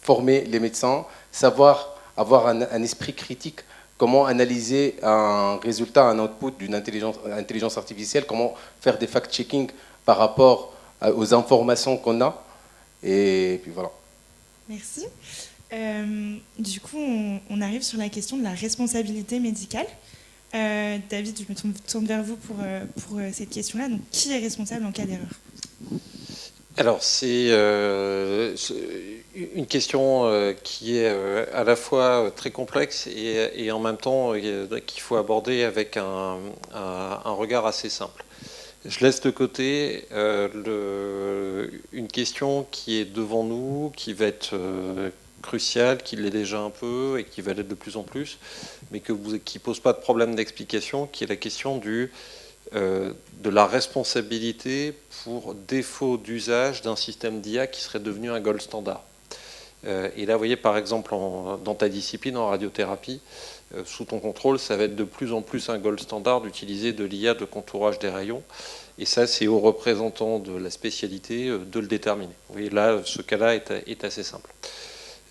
S5: former les médecins, savoir avoir un esprit critique, comment analyser un résultat, un output d'une intelligence artificielle, comment faire des fact-checking par rapport aux informations qu'on a. Et puis voilà.
S4: Merci. Du coup, on arrive sur la question de la responsabilité médicale. David, je me tourne vers vous pour cette question-là. Donc, qui est responsable en cas d'erreur ?
S8: Alors, c'est une question qui est à la fois très complexe et en même temps qu'il faut aborder avec un regard assez simple. Je laisse de côté une question qui est devant nous, qui va être cruciale, qui l'est déjà un peu et qui va l'être de plus en plus, mais qui ne pose pas de problème d'explication, qui est la question de la responsabilité pour défaut d'usage d'un système d'IA qui serait devenu un gold standard. Et là, vous voyez, par exemple, dans ta discipline, en radiothérapie, sous ton contrôle, ça va être de plus en plus un gold standard d'utiliser de l'IA de contourage des rayons. Et ça, c'est aux représentants de la spécialité de le déterminer. Vous voyez, là, ce cas-là est assez simple.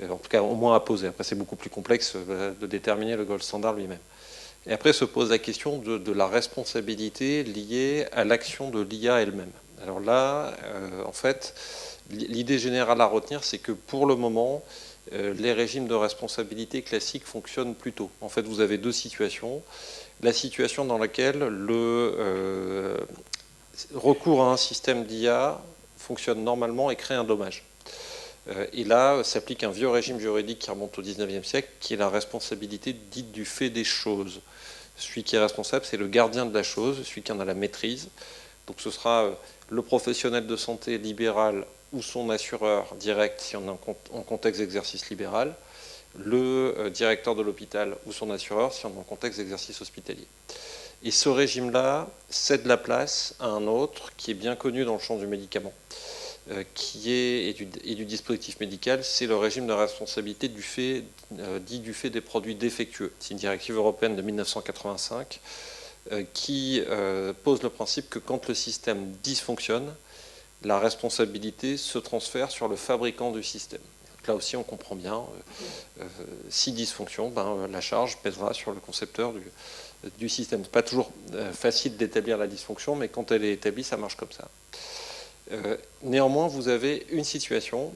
S8: En tout cas, au moins à poser. Après, c'est beaucoup plus complexe de déterminer le gold standard lui-même. Et après se pose la question de la responsabilité liée à l'action de l'IA elle-même. Alors là, en fait, l'idée générale à retenir, c'est que pour le moment, les régimes de responsabilité classiques fonctionnent plutôt. En fait, vous avez deux situations. La situation dans laquelle le recours à un système d'IA fonctionne normalement et crée un dommage. Et là, s'applique un vieux régime juridique qui remonte au XIXe siècle, qui est la responsabilité dite du fait des choses. Celui qui est responsable, c'est le gardien de la chose, celui qui en a la maîtrise. Donc ce sera le professionnel de santé libéral ou son assureur direct, si on est en contexte d'exercice libéral, le directeur de l'hôpital ou son assureur, si on est en contexte d'exercice hospitalier. Et ce régime-là cède la place à un autre qui est bien connu dans le champ du médicament, et du dispositif médical, c'est le régime de responsabilité dit du fait des produits défectueux. C'est une directive européenne de 1985 qui pose le principe que quand le système dysfonctionne, la responsabilité se transfère sur le fabricant du système. Là aussi, on comprend bien, si dysfonction, la charge pèsera sur le concepteur du système. Ce n'est pas toujours facile d'établir la dysfonction, mais quand elle est établie, ça marche comme ça. Néanmoins, vous avez une situation,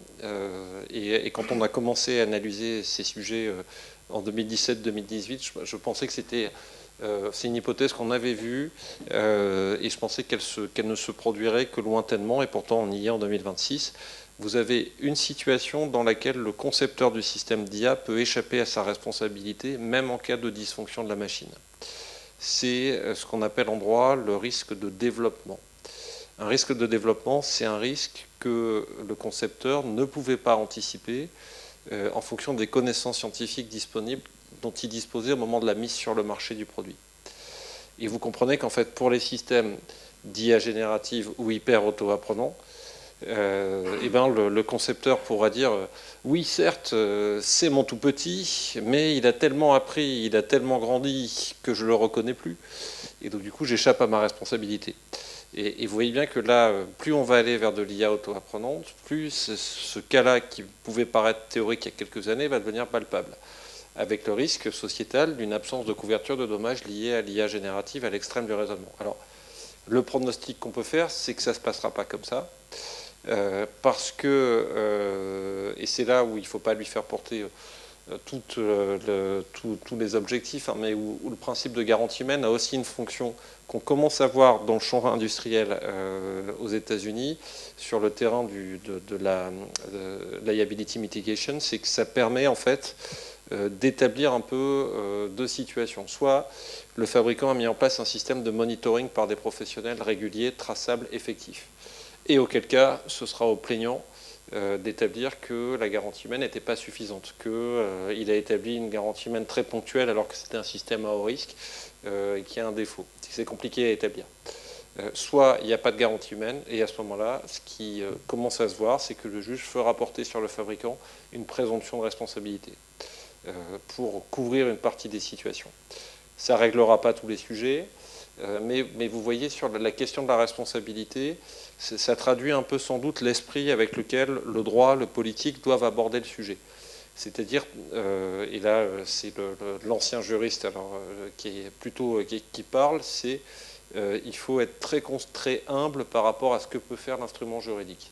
S8: et quand on a commencé à analyser ces sujets en 2017-2018, je pensais que c'est une hypothèse qu'on avait vue, et je pensais qu'elle ne se produirait que lointainement, et pourtant on y est en 2026. Vous avez une situation dans laquelle le concepteur du système d'IA peut échapper à sa responsabilité, même en cas de dysfonction de la machine. C'est ce qu'on appelle en droit le risque de développement. Un risque de développement, c'est un risque que le concepteur ne pouvait pas anticiper en fonction des connaissances scientifiques disponibles dont il disposait au moment de la mise sur le marché du produit. Et vous comprenez qu'en fait, pour les systèmes d'IA générative ou hyper auto-apprenants, le concepteur pourra dire oui, certes, c'est mon tout petit, mais il a tellement appris, il a tellement grandi que je ne le reconnais plus. Et donc, du coup, j'échappe à ma responsabilité. Et vous voyez bien que là, plus on va aller vers de l'IA auto-apprenante, plus ce cas-là qui pouvait paraître théorique il y a quelques années va devenir palpable, avec le risque sociétal d'une absence de couverture de dommages liés à l'IA générative à l'extrême du raisonnement. Alors, le pronostic qu'on peut faire, c'est que ça ne se passera pas comme ça, parce que, et c'est là où il ne faut pas lui faire porter tous les objectifs, mais où le principe de garantie humaine a aussi une fonction qu'on commence à voir dans le champ industriel aux États-Unis sur le terrain de la liability mitigation, c'est que ça permet en fait d'établir un peu deux situations. Soit le fabricant a mis en place un système de monitoring par des professionnels réguliers, traçables, effectifs. Et auquel cas, ce sera au plaignant d'établir que la garantie humaine n'était pas suffisante, qu'il a établi une garantie humaine très ponctuelle alors que c'était un système à haut risque et qu'il y a un défaut. C'est compliqué à établir. soit il n'y a pas de garantie humaine, et à ce moment-là, ce qui commence à se voir, c'est que le juge fera porter sur le fabricant une présomption de responsabilité pour couvrir une partie des situations. Ça ne réglera pas tous les sujets, mais vous voyez, sur la question de la responsabilité, ça traduit un peu sans doute l'esprit avec lequel le droit, le politique doivent aborder le sujet. C'est-à-dire, et là c'est l'ancien juriste qui parle, c'est il faut être très humble par rapport à ce que peut faire l'instrument juridique.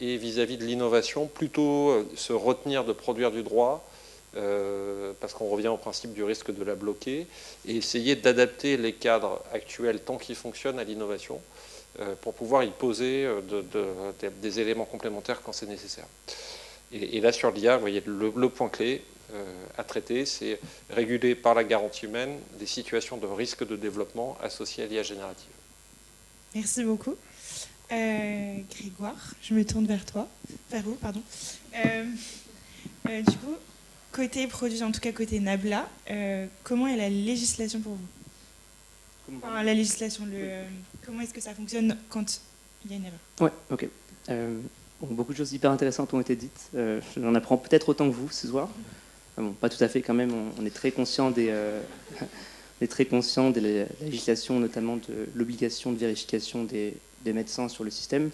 S8: Et vis-à-vis de l'innovation, plutôt se retenir de produire du droit, parce qu'on revient au principe du risque de la bloquer, et essayer d'adapter les cadres actuels tant qu'ils fonctionnent à l'innovation, pour pouvoir y poser des éléments complémentaires quand c'est nécessaire. Et là, sur l'IA, vous voyez, le point clé à traiter, c'est réguler par la garantie humaine des situations de risque de développement associées à l'IA générative.
S4: Merci beaucoup. Grégoire, je me tourne vers toi. Vers vous, pardon. Du coup, côté produit, en tout cas côté Nabla, comment est la législation pour vous? Enfin, la législation, comment est-ce que ça fonctionne quand il y a une erreur?
S7: Ouais, ok. Beaucoup de choses hyper intéressantes ont été dites. J'en apprends peut-être autant que vous ce soir. Bon, pas tout à fait quand même. On est très conscient des de la législation, notamment de l'obligation de vérification des médecins sur le système.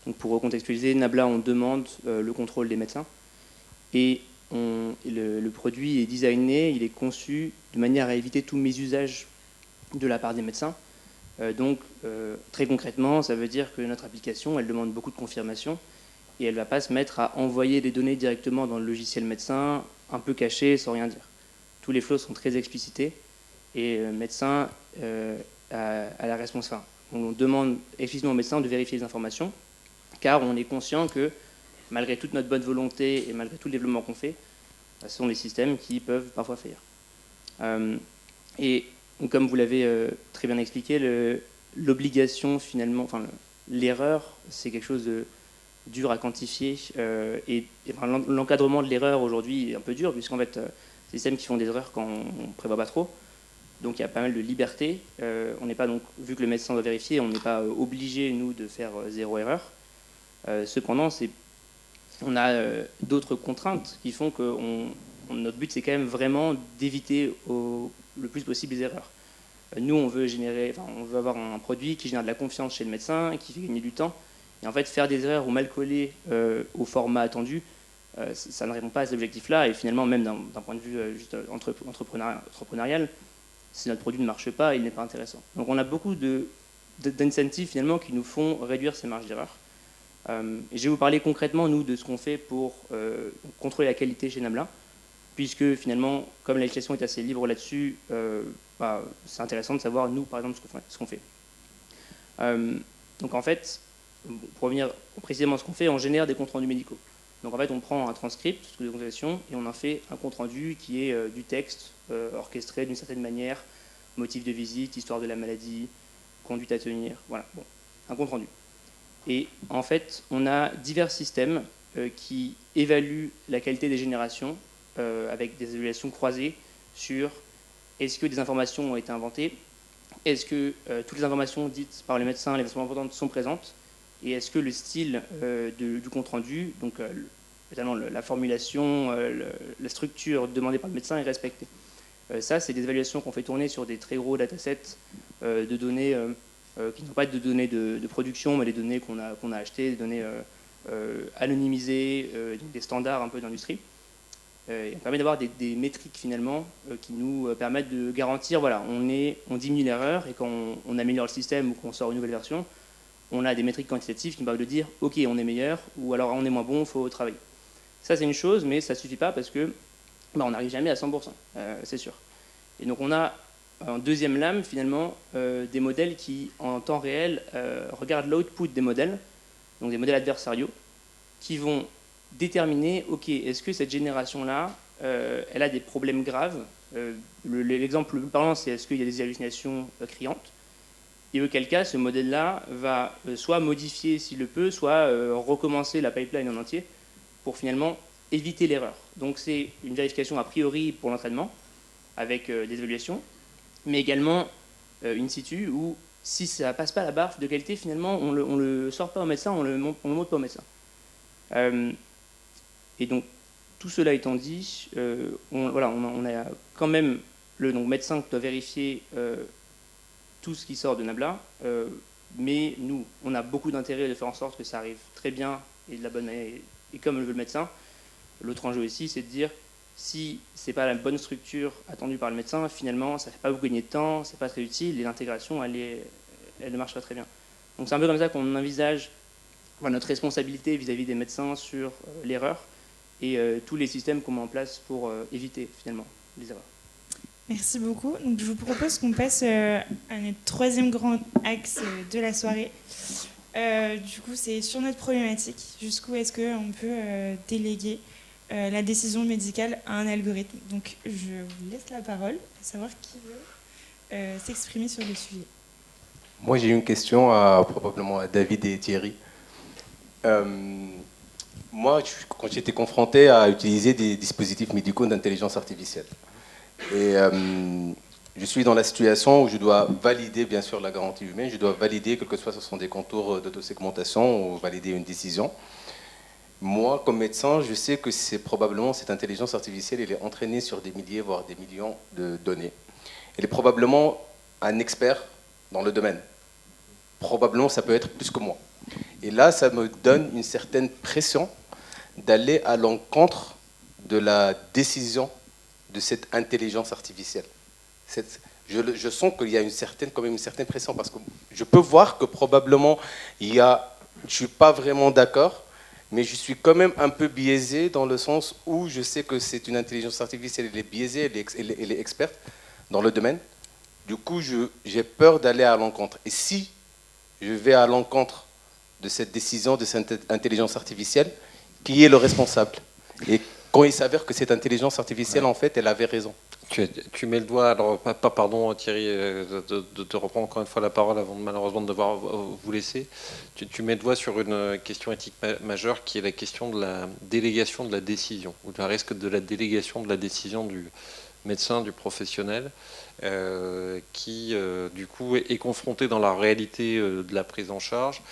S7: Donc pour recontextualiser, Nabla, on demande le contrôle des médecins. Et le produit est designé, il est conçu de manière à éviter tout mésusage de la part des médecins. Donc, très concrètement, ça veut dire que notre application, elle demande beaucoup de confirmation et elle ne va pas se mettre à envoyer des données directement dans le logiciel médecin, un peu caché, sans rien dire. Tous les flows sont très explicités et le médecin a la responsabilité. On demande explicitement au médecin de vérifier les informations, car on est conscient que, malgré toute notre bonne volonté et malgré tout le développement qu'on fait, ce sont des systèmes qui peuvent parfois faillir. Et comme vous l'avez très bien expliqué, l'obligation finalement, enfin l'erreur, c'est quelque chose de dur à quantifier. L'encadrement de l'erreur aujourd'hui est un peu dur, puisqu'en fait, des systèmes qui font des erreurs quand on ne prévoit pas trop. Donc il y a pas mal de liberté. On n'est pas donc, vu que le médecin doit vérifier, on n'est pas obligé, nous, de faire zéro erreur. Cependant, on a d'autres contraintes qui font que notre but, c'est quand même vraiment d'éviter le plus possible les erreurs. Nous, on veut avoir un produit qui génère de la confiance chez le médecin, qui fait gagner du temps. Et en fait, faire des erreurs ou mal coller au format attendu, ça ne répond pas à cet objectif-là. Et finalement, même d'un point de vue juste entrepreneurial, si notre produit ne marche pas, il n'est pas intéressant. Donc on a beaucoup d'incentives finalement qui nous font réduire ces marges d'erreur. Et je vais vous parler concrètement, nous, de ce qu'on fait pour contrôler la qualité chez Nabla, puisque finalement, comme la législation est assez libre là-dessus, c'est intéressant de savoir, nous, par exemple, ce qu'on fait. Donc en fait, pour revenir précisément à ce qu'on fait, on génère des comptes rendus médicaux. Donc en fait, on prend un transcript de conversation et on en fait un compte rendu qui est du texte orchestré d'une certaine manière, motif de visite, histoire de la maladie, conduite à tenir, voilà, bon, un compte rendu. Et en fait, on a divers systèmes qui évaluent la qualité des générations avec des évaluations croisées sur est-ce que des informations ont été inventées, est-ce que toutes les informations dites par les médecins, les informations importantes sont présentes, et est-ce que le style du compte-rendu, donc notamment la formulation, la structure demandée par le médecin est respectée. Ça, c'est des évaluations qu'on fait tourner sur des très gros datasets de données qui ne sont pas de données de production, mais des données qu'on a achetées, des données anonymisées, des standards un peu d'industrie. On permet d'avoir des métriques finalement qui nous permettent de garantir, voilà, on diminue l'erreur, et quand on améliore le système ou qu'on sort une nouvelle version, on a des métriques quantitatives qui nous permettent de dire ok, on est meilleur, ou alors on est moins bon, il faut travailler. Ça, c'est une chose, mais ça ne suffit pas parce que on n'arrive jamais à 100%, c'est sûr. Et donc on a en deuxième lame finalement des modèles qui en temps réel regardent l'output des modèles, donc des modèles adversariaux, qui vont déterminer, ok, est-ce que cette génération-là, elle a des problèmes graves. L'exemple le plus parlant, c'est est-ce qu'il y a des hallucinations criantes, et auquel cas ce modèle-là va soit modifier s'il le peut, soit recommencer la pipeline en entier pour finalement éviter l'erreur. Donc c'est une vérification a priori pour l'entraînement, avec des évaluations, mais également in situ où si ça passe pas la barre de qualité, finalement, on le sort pas au médecin, on le montre pas au médecin. Et donc, tout cela étant dit, on a quand même le médecin qui doit vérifier tout ce qui sort de Nabla, mais nous, on a beaucoup d'intérêt de faire en sorte que ça arrive très bien et de la bonne manière, et comme le veut le médecin. L'autre enjeu aussi, c'est de dire, si c'est pas la bonne structure attendue par le médecin, finalement, ça fait pas vous gagner de temps, c'est pas très utile, et l'intégration, elle ne marche pas très bien. Donc c'est un peu comme ça qu'on envisage notre responsabilité vis-à-vis des médecins sur l'erreur, et tous les systèmes qu'on met en place pour éviter finalement les erreurs.
S4: Merci beaucoup. Donc, je vous propose qu'on passe à notre troisième grand axe de la soirée. Du coup, c'est sur notre problématique. Jusqu'où est-ce qu'on peut déléguer la décision médicale à un algorithme. Donc, je vous laisse la parole, à savoir qui veut s'exprimer sur le sujet.
S5: Moi, j'ai une question probablement à David et Thierry. Moi, quand j'étais confronté à utiliser des dispositifs médicaux d'intelligence artificielle, et je suis dans la situation où je dois valider, bien sûr, la garantie humaine, je dois valider, quel que soit ce sont des contours d'autosegmentation ou valider une décision. Moi, comme médecin, je sais que c'est probablement cette intelligence artificielle, elle est entraînée sur des milliers, voire des millions de données. Elle est probablement un expert dans le domaine. Probablement, ça peut être plus que moi. Et là, ça me donne une certaine pression d'aller à l'encontre de la décision de cette intelligence artificielle. Je sens qu'il y a quand même une certaine pression, parce que je peux voir que probablement, je ne suis pas vraiment d'accord, mais je suis quand même un peu biaisé dans le sens où je sais que c'est une intelligence artificielle, elle est biaisée, elle est experte dans le domaine. Du coup, j'ai peur d'aller à l'encontre. Et si je vais à l'encontre de cette décision de cette intelligence artificielle, qui est le responsable? Et quand il s'avère que cette intelligence artificielle, en fait, elle avait raison.
S8: Tu mets le doigt, alors pardon Thierry de te reprendre encore une fois la parole avant malheureusement de devoir vous laisser. Tu mets le doigt sur une question éthique majeure qui est la question de la délégation de la décision, ou le risque de la délégation de la décision du médecin, du professionnel, qui du coup est confronté dans la réalité de la prise en charge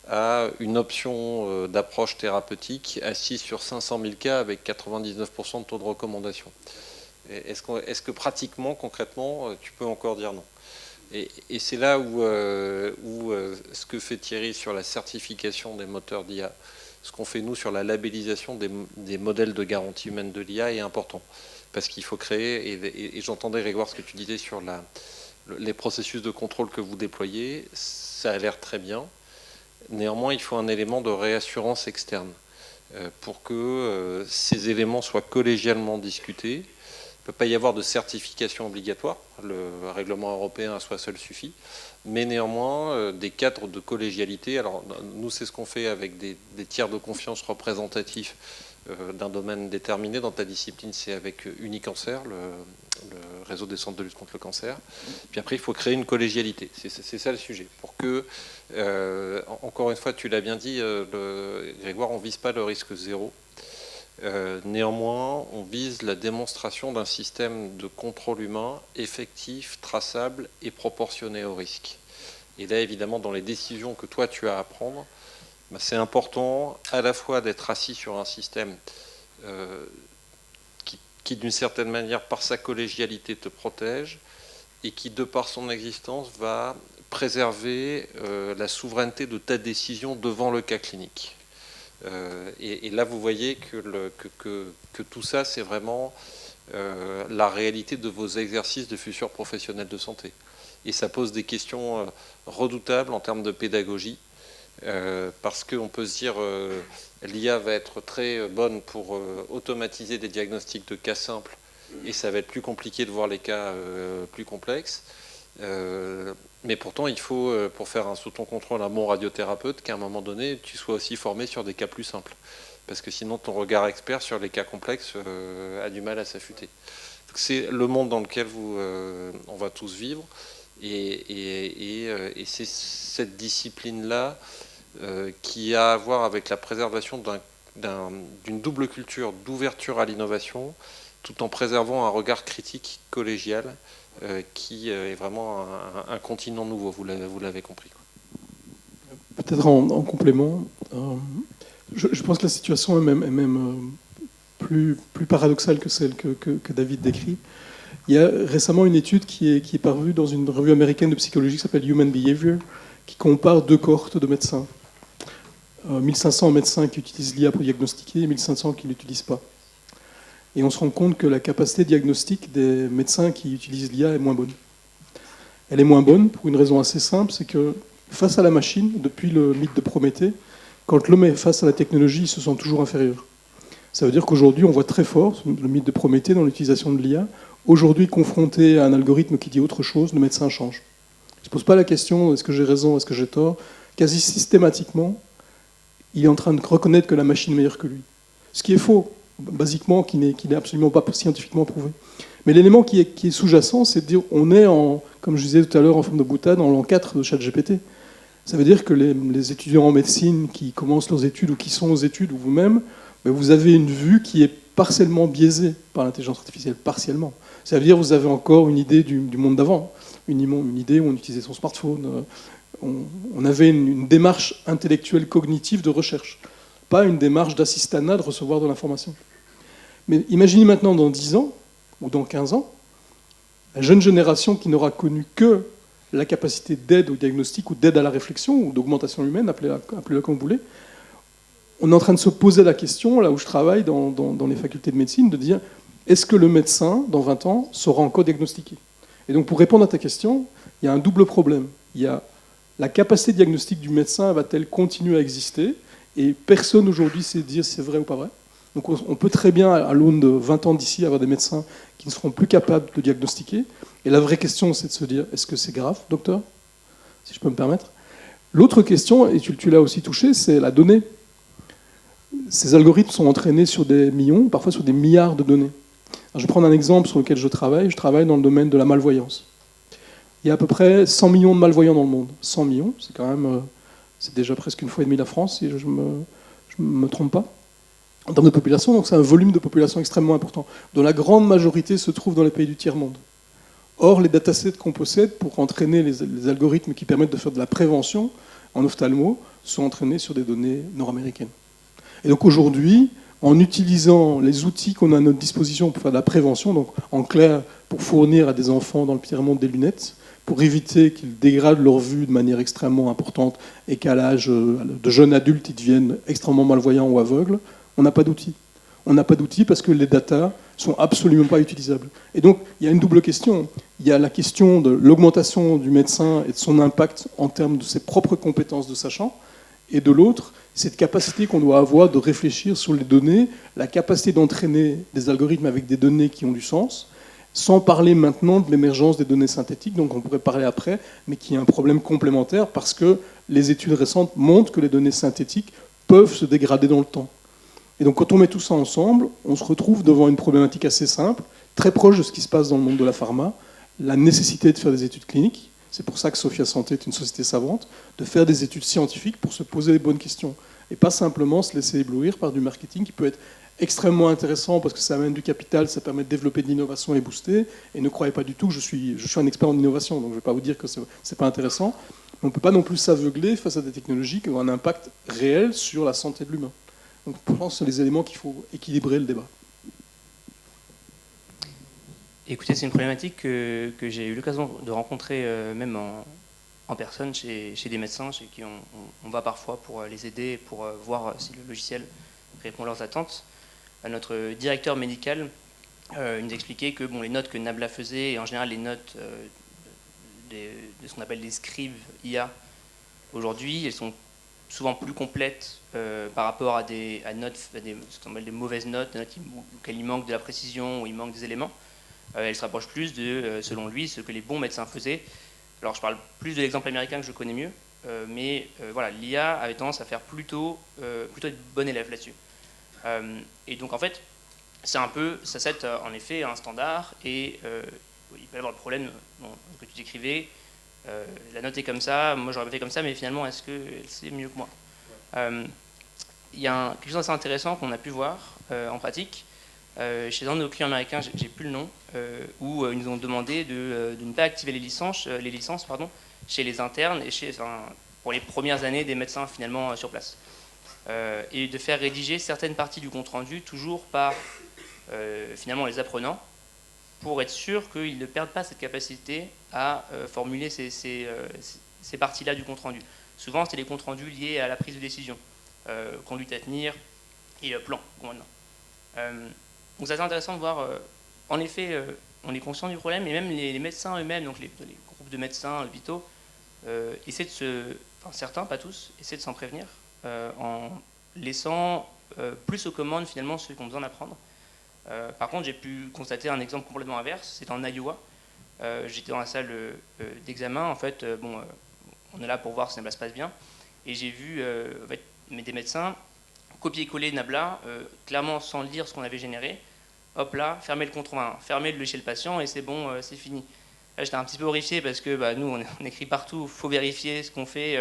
S8: à une option d'approche thérapeutique assise sur 500 000 cas avec 99% de taux de recommandation. Est-ce que pratiquement, concrètement, tu peux encore dire non? Et c'est là où ce que fait Thierry sur la certification des moteurs d'IA, ce qu'on fait nous sur la labellisation des modèles de garantie humaine de l'IA est important. Parce qu'il faut créer, et j'entendais Grégoire ce que tu disais sur les processus de contrôle que vous déployez, ça a l'air très bien. Néanmoins, il faut un élément de réassurance externe pour que ces éléments soient collégialement discutés. Il ne peut pas y avoir de certification obligatoire, le règlement européen à soi seul suffit, mais néanmoins des cadres de collégialité. Alors nous, c'est ce qu'on fait avec des tiers de confiance représentatifs d'un domaine déterminé. Dans ta discipline, c'est avec Unicancer, le réseau des centres de lutte contre le cancer. Puis après, il faut créer une collégialité. C'est ça le sujet. Pour que, encore une fois, tu l'as bien dit, Grégoire, on ne vise pas le risque zéro. Néanmoins, on vise la démonstration d'un système de contrôle humain effectif, traçable et proportionné au risque. Et là, évidemment, dans les décisions que toi, tu as à prendre, c'est important à la fois d'être assis sur un système qui, d'une certaine manière, par sa collégialité, te protège et qui, de par son existence, va préserver la souveraineté de ta décision devant le cas clinique. Et là, vous voyez que tout ça, c'est vraiment la réalité de vos exercices de futurs professionnels de santé. Et ça pose des questions redoutables en termes de pédagogie, parce qu'on peut se dire l'IA va être très bonne pour automatiser des diagnostics de cas simples, et ça va être plus compliqué de voir les cas plus complexes. Mais pourtant, il faut, pour faire sous ton contrôle un bon radiothérapeute, qu'à un moment donné, tu sois aussi formé sur des cas plus simples. Parce que sinon, ton regard expert sur les cas complexes a du mal à s'affûter. C'est le monde dans lequel on va tous vivre. Et c'est cette discipline-là qui a à voir avec la préservation d'une double culture d'ouverture à l'innovation, tout en préservant un regard critique collégial qui est vraiment un continent nouveau, vous l'avez compris.
S6: Peut-être en complément, je pense que la situation est même plus paradoxale que celle que David décrit. Il y a récemment une étude qui est parue dans une revue américaine de psychologie qui s'appelle Human Behavior, qui compare deux cohortes de médecins. 1500 médecins qui utilisent l'IA pour diagnostiquer et 1500 qui ne l'utilisent pas. Et on se rend compte que la capacité diagnostique des médecins qui utilisent l'IA est moins bonne. Elle est moins bonne pour une raison assez simple, c'est que face à la machine, depuis le mythe de Prométhée, quand l'homme est face à la technologie, il se sent toujours inférieur. Ça veut dire qu'aujourd'hui, on voit très fort le mythe de Prométhée dans l'utilisation de l'IA. Aujourd'hui, confronté à un algorithme qui dit autre chose, le médecin change. Il ne se pose pas la question est-ce que j'ai raison, est-ce que j'ai tort. Quasi systématiquement, il est en train de reconnaître que la machine est meilleure que lui. Ce qui est faux, basiquement, qui n'est absolument pas scientifiquement prouvé. Mais l'élément qui est sous-jacent, c'est de dire on est, comme je disais tout à l'heure, en forme de boutade, en l'an 4 de ChatGPT. Ça veut dire que les étudiants en médecine qui commencent leurs études ou qui sont aux études, ou vous-même, vous avez une vue qui est partiellement biaisée par l'intelligence artificielle, partiellement. Ça veut dire que vous avez encore une idée du monde d'avant, une idée où on utilisait son smartphone. On avait une démarche intellectuelle cognitive de recherche, pas une démarche d'assistanat de recevoir de l'information. Mais imaginez maintenant dans 10 ans, ou dans 15 ans, la jeune génération qui n'aura connu que la capacité d'aide au diagnostic ou d'aide à la réflexion, ou d'augmentation humaine, appelez-la comme vous voulez. On est en train de se poser la question, là où je travaille dans les facultés de médecine, de dire est-ce que le médecin, dans 20 ans, saura encore diagnostiquer? Et donc pour répondre à ta question, il y a un double problème. Il y a la capacité diagnostique du médecin, va-t-elle continuer à exister? Et personne aujourd'hui sait dire si c'est vrai ou pas vrai. Donc on peut très bien, à l'aune de 20 ans d'ici, avoir des médecins qui ne seront plus capables de diagnostiquer. Et la vraie question, c'est de se dire, est-ce que c'est grave, docteur? Si je peux me permettre. L'autre question, et tu l'as aussi touché, c'est la donnée. Ces algorithmes sont entraînés sur des millions, parfois sur des milliards de données. Alors, je vais prendre un exemple sur lequel je travaille. Je travaille dans le domaine de la malvoyance. Il y a à peu près 100 millions de malvoyants dans le monde. 100 millions, c'est quand même... c'est déjà presque une fois et demie la France, si je ne me trompe pas. En termes de population, donc c'est un volume de population extrêmement important, dont la grande majorité se trouve dans les pays du tiers-monde. Or, les datasets qu'on possède pour entraîner les algorithmes qui permettent de faire de la prévention en ophtalmo sont entraînés sur des données nord-américaines. Et donc aujourd'hui, en utilisant les outils qu'on a à notre disposition pour faire de la prévention, donc en clair, pour fournir à des enfants dans le tiers-monde des lunettes, pour éviter qu'ils dégradent leur vue de manière extrêmement importante et qu'à l'âge de jeunes adultes, ils deviennent extrêmement malvoyants ou aveugles, on n'a pas d'outils. On n'a pas d'outils parce que les datas sont absolument pas utilisables. Et donc, il y a une double question. Il y a la question de l'augmentation du médecin et de son impact en termes de ses propres compétences de sachant, et de l'autre, cette capacité qu'on doit avoir de réfléchir sur les données, la capacité d'entraîner des algorithmes avec des données qui ont du sens, sans parler maintenant de l'émergence des données synthétiques, donc on pourrait parler après, mais qui est un problème complémentaire parce que les études récentes montrent que les données synthétiques peuvent se dégrader dans le temps. Et donc quand on met tout ça ensemble, on se retrouve devant une problématique assez simple, très proche de ce qui se passe dans le monde de la pharma, la nécessité de faire des études cliniques. C'est pour ça que Sophia Santé est une société savante, de faire des études scientifiques pour se poser les bonnes questions. Et pas simplement se laisser éblouir par du marketing qui peut être extrêmement intéressant parce que ça amène du capital, ça permet de développer de l'innovation et booster. Et ne croyez pas du tout que je suis un expert en innovation, donc je ne vais pas vous dire que c'est pas intéressant. Mais on ne peut pas non plus s'aveugler face à des technologies qui ont un impact réel sur la santé de l'humain. Donc je pense que c'est les éléments qu'il faut équilibrer le débat.
S7: Écoutez, c'est une problématique que j'ai eu l'occasion de rencontrer même en personne chez des médecins chez qui on va parfois pour les aider, pour voir si le logiciel répond à leurs attentes. Notre directeur médical nous expliquait que les notes que Nabla faisait, et en général les notes de ce qu'on appelle des scribes IA, aujourd'hui, elles sont souvent plus complètes par rapport à ce qu'on appelle des mauvaises notes, des notes auxquelles il manque de la précision ou il manque des éléments. Elle se rapproche plus de, selon lui, ce que les bons médecins faisaient. Alors je parle plus de l'exemple américain que je connais mieux, mais voilà, l'IA avait tendance à faire plutôt être bon élève là-dessus. Et donc en fait, c'est un peu, ça set en effet un standard, et il peut y avoir le problème que tu décrivais, la note est comme ça, moi j'aurais fait comme ça, mais finalement est-ce qu'elle sait mieux que moi? Il y a quelque chose d'assez intéressant qu'on a pu voir en pratique, chez un de nos clients américains, j'ai plus le nom, où ils nous ont demandé de ne pas activer les licences chez les internes et pour les premières années des médecins finalement sur place. Et de faire rédiger certaines parties du compte-rendu toujours par finalement les apprenants pour être sûr qu'ils ne perdent pas cette capacité à formuler ces parties-là du compte-rendu. Souvent, c'était les comptes-rendus liés à la prise de décision, conduite à tenir et plan, commandement. Donc c'est intéressant de voir, en effet, on est conscient du problème, et même les médecins eux-mêmes, donc les groupes de médecins, hôpitaux, essaient certains, pas tous, essaient de s'en prévenir, en laissant plus aux commandes finalement ceux qui ont besoin d'apprendre. Par contre, j'ai pu constater un exemple complètement inverse, c'est en Iowa. J'étais dans la salle d'examen, en fait, on est là pour voir si Nabla se passe bien, et j'ai vu des médecins copier-coller Nabla, clairement sans lire ce qu'on avait généré. Hop là, fermer le contrôle, fermer le logiciel patient et c'est bon, c'est fini. Là, j'étais un petit peu horrifié parce que nous, on écrit partout, il faut vérifier ce qu'on fait.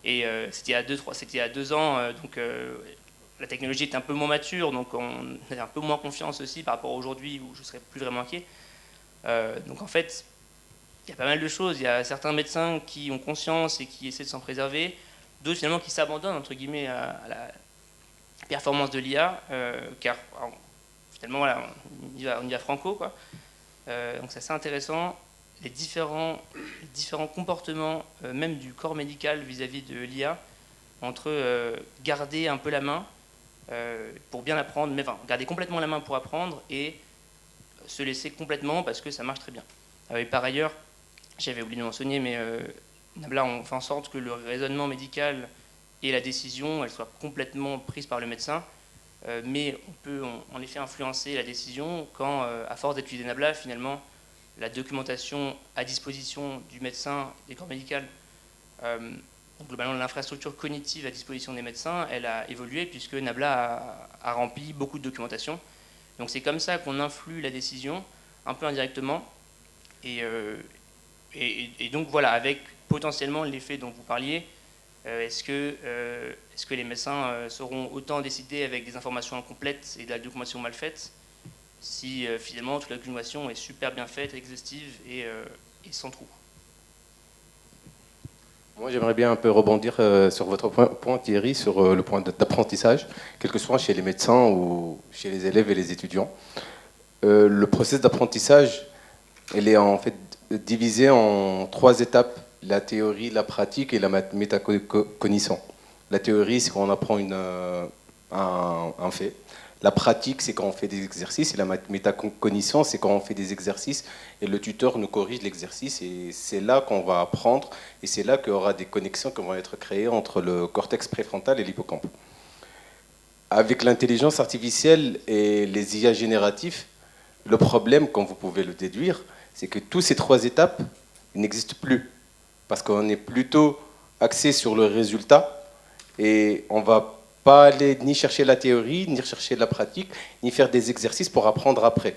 S7: C'était il y a 2 ans, donc la technologie était un peu moins mature, donc on avait un peu moins confiance aussi par rapport à aujourd'hui où je ne serais plus vraiment inquiet. Donc en fait, il y a pas mal de choses. Il y a certains médecins qui ont conscience et qui essaient de s'en préserver, d'autres finalement qui s'abandonnent entre guillemets à la performance de l'IA, car finalement voilà, on y va franco, quoi. Donc c'est assez intéressant, les différents comportements, même du corps médical vis-à-vis de l'IA, entre garder un peu la main pour bien apprendre, mais garder complètement la main pour apprendre et se laisser complètement parce que ça marche très bien. Et par ailleurs, j'avais oublié de mentionner, mais Nabla, on fait en sorte que le raisonnement médical et la décision, elle soit complètement prise par le médecin, mais on peut en effet influencer la décision quand, à force d'utiliser Nabla, finalement, la documentation à disposition du médecin, des corps médicaux, donc globalement l'infrastructure cognitive à disposition des médecins, elle a évolué puisque Nabla a rempli beaucoup de documentation. Donc c'est comme ça qu'on influe la décision, un peu indirectement, et donc voilà, avec potentiellement l'effet dont vous parliez. Est-ce que les médecins sauront autant décider avec des informations incomplètes et de la documentation mal faite si finalement toute la documentation est super bien faite, exhaustive et sans trou?
S5: Moi, j'aimerais bien un peu rebondir sur votre point, Thierry, sur le point d'apprentissage, quel que soit chez les médecins ou chez les élèves et les étudiants. Le processus d'apprentissage, il est en fait divisé en 3 étapes: la théorie, la pratique et la métacognition. La théorie, c'est quand on apprend un fait. La pratique, c'est quand on fait des exercices. Et la métacognition, c'est quand on fait des exercices et le tuteur nous corrige l'exercice. Et c'est là qu'on va apprendre. Et c'est là qu'il y aura des connexions qui vont être créées entre le cortex préfrontal et l'hippocampe. Avec l'intelligence artificielle et les IA génératifs, le problème, comme vous pouvez le déduire, c'est que toutes ces 3 étapes n'existent plus. Parce qu'on est plutôt axé sur le résultat et on ne va pas aller ni chercher la théorie, ni chercher la pratique, ni faire des exercices pour apprendre après.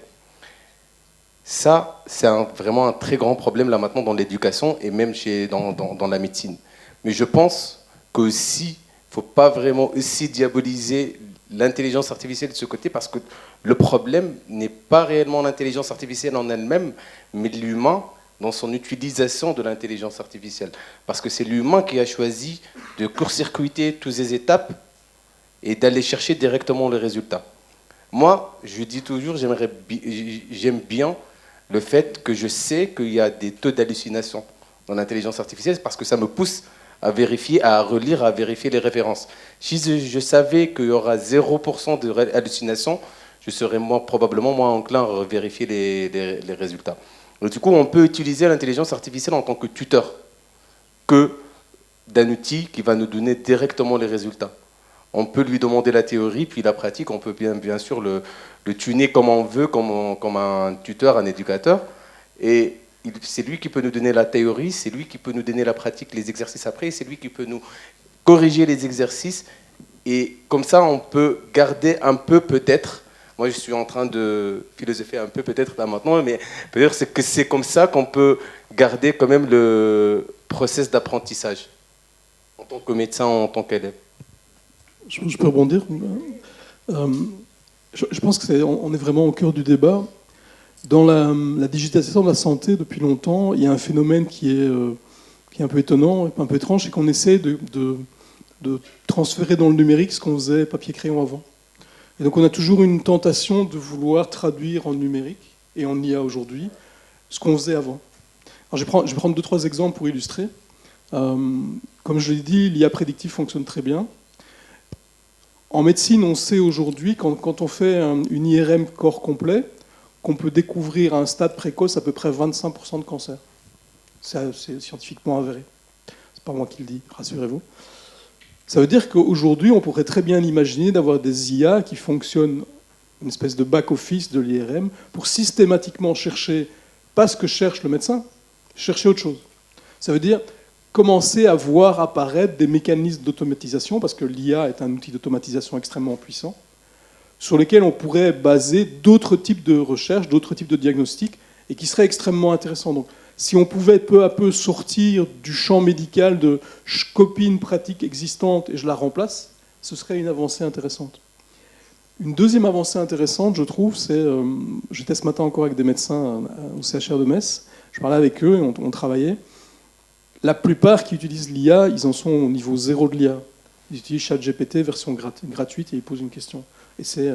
S5: Ça, c'est vraiment un très grand problème là maintenant dans l'éducation et même dans la médecine. Mais je pense qu'aussi, il ne faut pas vraiment aussi diaboliser l'intelligence artificielle de ce côté, parce que le problème n'est pas réellement l'intelligence artificielle en elle-même, mais l'humain dans son utilisation de l'intelligence artificielle. Parce que c'est l'humain qui a choisi de court-circuiter toutes ces étapes et d'aller chercher directement le résultat. Moi, je dis toujours, j'aime bien le fait que je sais qu'il y a des taux d'hallucination dans l'intelligence artificielle, parce que ça me pousse à vérifier, à relire, à vérifier les références. Si je savais qu'il y aura 0% de hallucination, je serais probablement moins enclin à vérifier les résultats. Donc, du coup, on peut utiliser l'intelligence artificielle en tant que tuteur, que d'un outil qui va nous donner directement les résultats. On peut lui demander la théorie, puis la pratique, on peut bien sûr le tuner comme on veut, comme un tuteur, un éducateur. Et c'est lui qui peut nous donner la théorie, c'est lui qui peut nous donner la pratique, les exercices après, c'est lui qui peut nous corriger les exercices. Et comme ça, on peut garder un peu peut-être. Moi, je suis en train de philosopher un peu peut-être là maintenant, mais peut-être que c'est comme ça qu'on peut garder quand même le process d'apprentissage en tant que médecin, en tant qu'élève.
S6: Je peux rebondir. Je pense qu'on est vraiment au cœur du débat. Dans la digitalisation de la santé, depuis longtemps, il y a un phénomène qui est un peu étonnant, un peu étrange, c'est qu'on essaie de transférer dans le numérique ce qu'on faisait papier-crayon avant. Et donc on a toujours une tentation de vouloir traduire en numérique, et en IA aujourd'hui, ce qu'on faisait avant. Alors je vais prendre 2-3 exemples pour illustrer. Comme je l'ai dit, l'IA prédictive fonctionne très bien. En médecine, on sait aujourd'hui, quand on fait une IRM corps complet, qu'on peut découvrir à un stade précoce à peu près 25% de cancer. C'est scientifiquement avéré. C'est pas moi qui le dis, rassurez-vous. Ça veut dire qu'aujourd'hui, on pourrait très bien imaginer d'avoir des IA qui fonctionnent, une espèce de back-office de l'IRM, pour systématiquement chercher, pas ce que cherche le médecin, chercher autre chose. Ça veut dire commencer à voir apparaître des mécanismes d'automatisation, parce que l'IA est un outil d'automatisation extrêmement puissant, sur lesquels on pourrait baser d'autres types de recherches, d'autres types de diagnostics, et qui seraient extrêmement intéressants. Donc, si on pouvait peu à peu sortir du champ médical de je copie une pratique existante et je la remplace, ce serait une avancée intéressante. Une deuxième avancée intéressante, je trouve, c'est... J'étais ce matin encore avec des médecins au CHR de Metz, je parlais avec eux et on travaillait. La plupart qui utilisent l'IA, ils en sont au niveau 0 de l'IA. Ils utilisent ChatGPT, version gratuite, et ils posent une question. Et c'est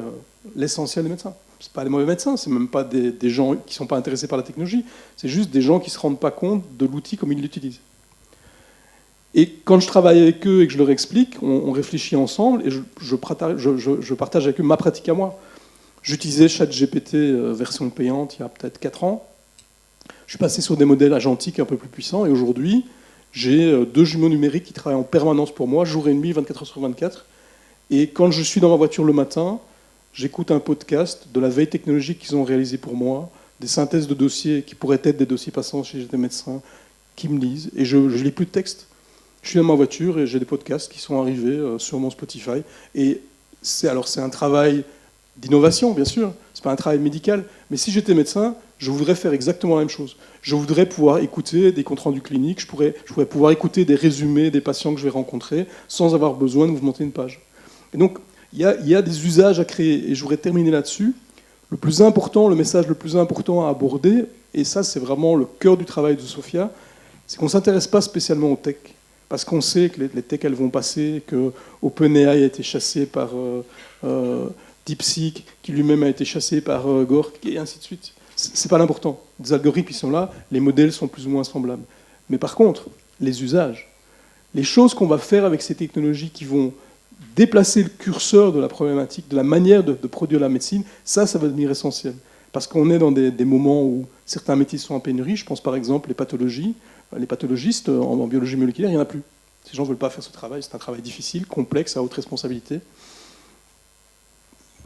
S6: l'essentiel des médecins. Ce pas des mauvais médecins, c'est même pas des gens qui ne sont pas intéressés par la technologie, c'est juste des gens qui ne se rendent pas compte de l'outil comme ils l'utilisent. Et quand je travaille avec eux et que je leur explique, on réfléchit ensemble et je partage avec eux ma pratique à moi. J'utilisais ChatGPT version payante il y a peut-être 4 ans. Je suis passé sur des modèles agentiques un peu plus puissants et aujourd'hui, j'ai 2 jumeaux numériques qui travaillent en permanence pour moi, jour et nuit, 24 heures sur 24. Et quand je suis dans ma voiture le matin, j'écoute un podcast de la veille technologique qu'ils ont réalisé pour moi, des synthèses de dossiers qui pourraient être des dossiers passants chez des médecins qui me lisent. Et je ne lis plus de texte. Je suis dans ma voiture et j'ai des podcasts qui sont arrivés sur mon Spotify. Et c'est un travail d'innovation, bien sûr. Ce n'est pas un travail médical. Mais si j'étais médecin, je voudrais faire exactement la même chose. Je voudrais pouvoir écouter des comptes rendus cliniques, je pourrais pouvoir écouter des résumés des patients que je vais rencontrer sans avoir besoin de mouvementer une page. Et donc, il y a des usages à créer. Et je voudrais terminer là-dessus. Le message le plus important à aborder, et ça c'est vraiment le cœur du travail de Sophia, c'est qu'on ne s'intéresse pas spécialement aux tech. Parce qu'on sait que les tech, elles vont passer, que OpenAI a été chassé par DeepSeek, qui lui-même a été chassé par Gork, et ainsi de suite. C'est pas l'important. Des algorithmes, ils sont là, les modèles sont plus ou moins semblables. Mais par contre, les usages, les choses qu'on va faire avec ces technologies qui vont déplacer le curseur de la problématique, de la manière de produire la médecine, ça va devenir essentiel. Parce qu'on est dans des moments où certains métiers sont en pénurie. Je pense par exemple les pathologies. Les pathologistes en biologie moléculaire, il n'y en a plus. Ces gens ne veulent pas faire ce travail. C'est un travail difficile, complexe, à haute responsabilité.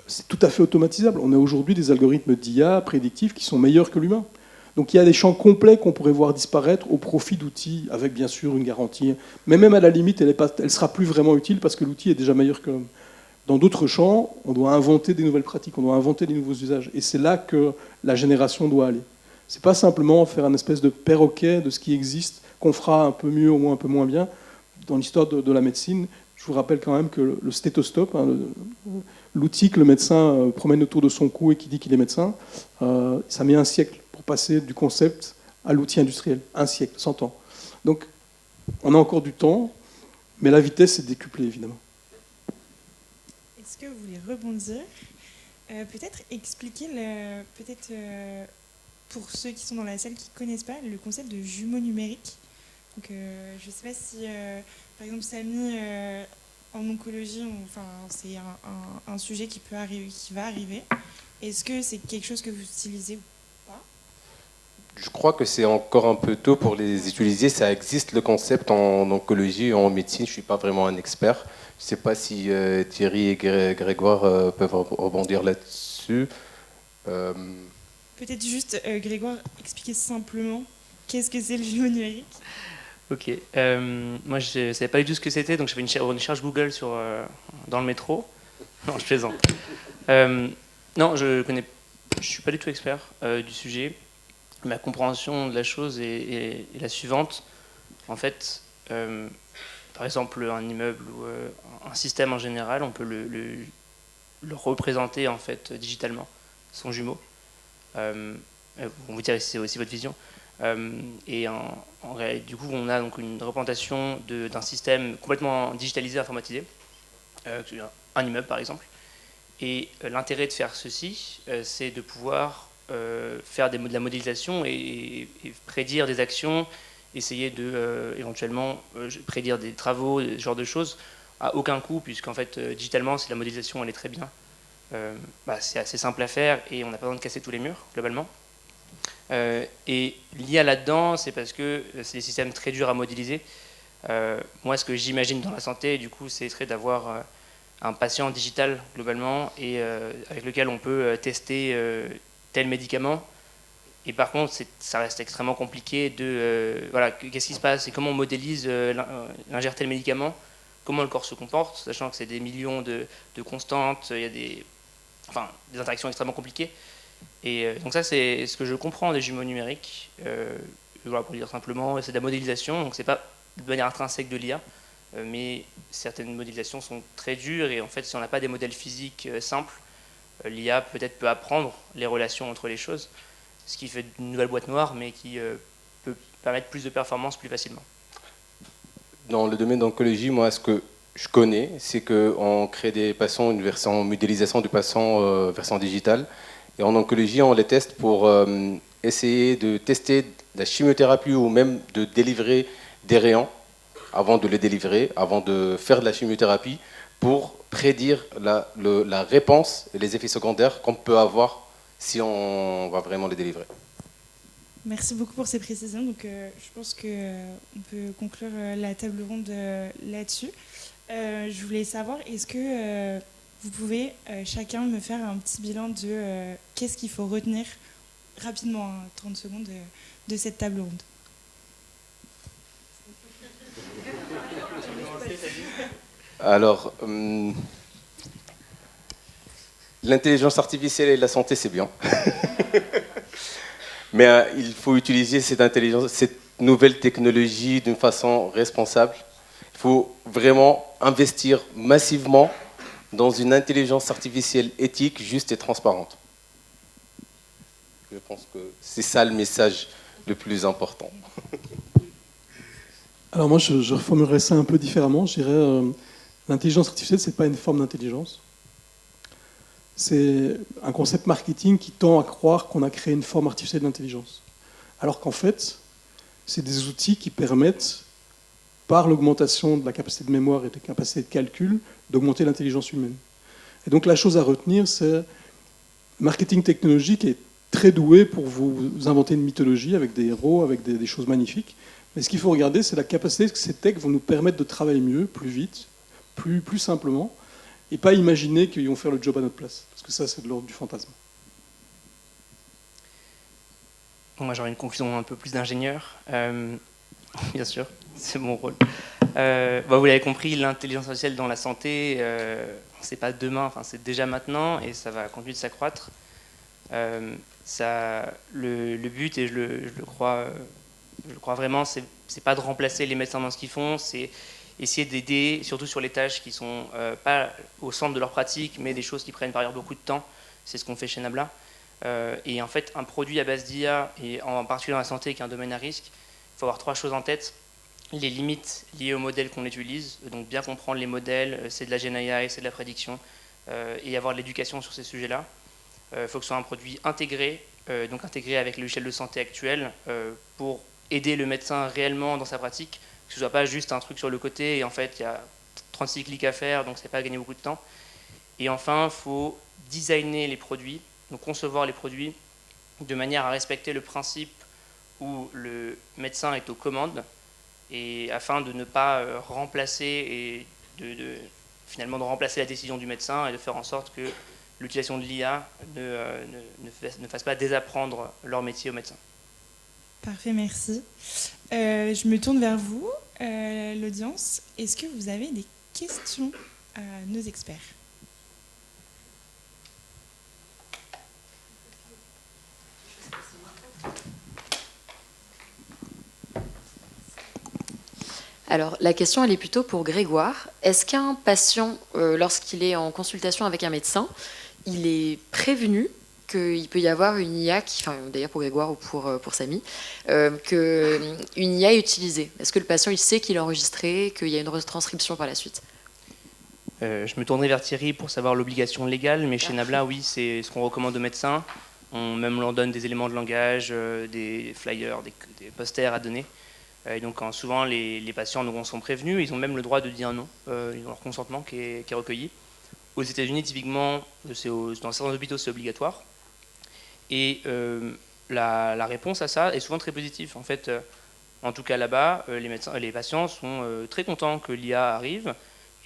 S6: C'est tout à fait automatisable. On a aujourd'hui des algorithmes d'IA prédictifs qui sont meilleurs que l'humain. Donc il y a des champs complets qu'on pourrait voir disparaître au profit d'outils, avec bien sûr une garantie. Mais même à la limite, elle ne sera plus vraiment utile parce que l'outil est déjà meilleur que l'homme. Dans d'autres champs, on doit inventer des nouvelles pratiques, on doit inventer des nouveaux usages. Et c'est là que la génération doit aller. C'est pas simplement faire un espèce de perroquet de ce qui existe, qu'on fera un peu mieux ou un peu moins bien. Dans l'histoire de la médecine, je vous rappelle quand même que le stéthoscope, l'outil que le médecin promène autour de son cou et qui dit qu'il est médecin, ça met un siècle pour passer du concept à l'outil industriel. Un siècle, 100 ans. Donc, on a encore du temps, mais la vitesse est décuplée, évidemment.
S4: Est-ce que vous voulez rebondir ? Peut-être expliquer, pour ceux qui sont dans la salle qui ne connaissent pas, le concept de jumeaux numériques. Donc, je ne sais pas si, par exemple, Samy, en oncologie, c'est un sujet qui va arriver. Est-ce que c'est quelque chose que vous utilisez ou pas ?
S5: Je crois que c'est encore un peu tôt pour les utiliser. Ça existe le concept en oncologie et en médecine. Je ne suis pas vraiment un expert. Je ne sais pas si Thierry et Grégoire peuvent rebondir là-dessus.
S4: Peut-être juste, Grégoire, expliquer simplement qu'est-ce que c'est le jumeau numérique.
S7: Ok. Moi, je ne savais pas du tout ce que c'était, donc j'ai fait une recherche Google dans le métro. Non, je plaisante. Non, je ne suis pas du tout expert du sujet. Ma compréhension de la chose est la suivante. En fait, par exemple, un immeuble ou un système en général, on peut le représenter en fait digitalement, son jumeau. On vous dirait si c'est aussi votre vision. Et du coup, on a donc une représentation d'un système complètement digitalisé, informatisé, un immeuble par exemple. Et l'intérêt de faire ceci, c'est de pouvoir faire de la modélisation et prédire des actions, essayer de éventuellement prédire des travaux, ce genre de choses, à aucun coût, puisqu'en fait, digitalement, si la modélisation elle est très bien, c'est assez simple à faire et on n'a pas besoin de casser tous les murs, globalement. Et l'IA là-dedans, c'est parce que c'est des systèmes très durs à modéliser. Moi, ce que j'imagine dans la santé, du coup, c'est d'avoir un patient digital, globalement, et avec lequel on peut tester tel médicament. Et par contre, ça reste extrêmement compliqué de... voilà, qu'est-ce qui se passe et comment on modélise l'ingère tel médicament, comment le corps se comporte, sachant que c'est des millions de constantes, il y a des interactions extrêmement compliquées. Et donc ça, c'est ce que je comprends des jumeaux numériques. Voilà, pour dire simplement, c'est de la modélisation, donc c'est pas de manière intrinsèque de l'IA, mais certaines modélisations sont très dures, et en fait, si on n'a pas des modèles physiques simples, l'IA peut-être peut apprendre les relations entre les choses, ce qui fait une nouvelle boîte noire, mais qui peut permettre plus de performance plus facilement.
S5: Dans le domaine d'oncologie, moi, ce que je connais, c'est qu'on crée des patients, une version modélisation du patient version digitale. Et en oncologie, on les teste pour essayer de tester la chimiothérapie ou même de délivrer des rayons avant de les délivrer, avant de faire de la chimiothérapie, pour prédire la réponse et les effets secondaires qu'on peut avoir si on va vraiment les délivrer.
S4: Merci beaucoup pour ces précisions. Donc, je pense qu'on peut conclure la table ronde là-dessus. Je voulais savoir, est-ce que vous pouvez chacun me faire un petit bilan de qu'est-ce qu'il faut retenir rapidement, 30 secondes, de cette table ronde.
S5: Alors, l'intelligence artificielle et la santé, c'est bien. Mais il faut utiliser cette nouvelle technologie d'une façon responsable. Il faut vraiment investir massivement dans une intelligence artificielle éthique, juste et transparente. Je pense que c'est ça le message le plus important.
S6: Alors moi, je reformulerais ça un peu différemment. Je dirais, l'intelligence artificielle, ce n'est pas une forme d'intelligence. C'est un concept marketing qui tend à croire qu'on a créé une forme artificielle d'intelligence. Alors qu'en fait, c'est des outils qui permettent, par l'augmentation de la capacité de mémoire et de la capacité de calcul, d'augmenter l'intelligence humaine. Et donc la chose à retenir, c'est le marketing technologique est très doué pour vous inventer une mythologie avec des héros, avec des choses magnifiques. Mais ce qu'il faut regarder, c'est la capacité que ces techs vont nous permettre de travailler mieux, plus vite, plus simplement, et pas imaginer qu'ils vont faire le job à notre place. Parce que ça, c'est de l'ordre du fantasme.
S7: Bon, moi, j'aurais une conclusion un peu plus d'ingénieur. Bien sûr, c'est mon rôle. Vous l'avez compris, l'intelligence artificielle dans la santé, c'est pas demain, c'est déjà maintenant, et ça va continuer de s'accroître. Le but, et je le crois vraiment, c'est pas de remplacer les médecins dans ce qu'ils font, c'est essayer d'aider, surtout sur les tâches qui sont pas au centre de leur pratique, mais des choses qui prennent par ailleurs beaucoup de temps. C'est ce qu'on fait chez Nabla. Et en fait, un produit à base d'IA, et en particulier dans la santé, qui est un domaine à risque, il faut avoir 3 choses en tête. Les limites liées aux modèles qu'on utilise, donc bien comprendre les modèles, c'est de la GenAI, c'est de la prédiction, et avoir de l'éducation sur ces sujets-là. Il faut que ce soit un produit intégré, donc intégré avec l'échelle de santé actuelle, pour aider le médecin réellement dans sa pratique, que ce ne soit pas juste un truc sur le côté, et en fait, il y a 36 clics à faire, donc c'est pas gagner beaucoup de temps. Et enfin, il faut designer les produits, donc concevoir les produits, de manière à respecter le principe où le médecin est aux commandes, et afin de ne pas remplacer et finalement de remplacer la décision du médecin et de faire en sorte que l'utilisation de l'IA ne fasse pas désapprendre leur métier aux médecins.
S4: Parfait, merci. Je me tourne vers vous, l'audience. Est-ce que vous avez des questions à nos experts ?
S1: Alors, la question, elle est plutôt pour Grégoire. est-ce qu'un patient, lorsqu'il est en consultation avec un médecin, il est prévenu qu'il peut y avoir une IA, d'ailleurs pour Grégoire ou pour Samy, qu'une IA est utilisée? Est-ce que le patient il sait qu'il est enregistré, qu'il y a une retranscription par la suite?
S7: Je me tournerai vers Thierry pour savoir l'obligation légale, mais chez Nabla, oui, c'est ce qu'on recommande aux médecins. On même leur donne des éléments de langage, des flyers, des posters à donner. Et donc souvent les patients nous sont prévenus, ils ont même le droit de dire non, ils ont leur consentement qui est recueilli. Aux États-Unis, typiquement, dans certains hôpitaux, c'est obligatoire. Et la réponse à ça est souvent très positive. En fait, en tout cas là-bas, les patients sont très contents que l'IA arrive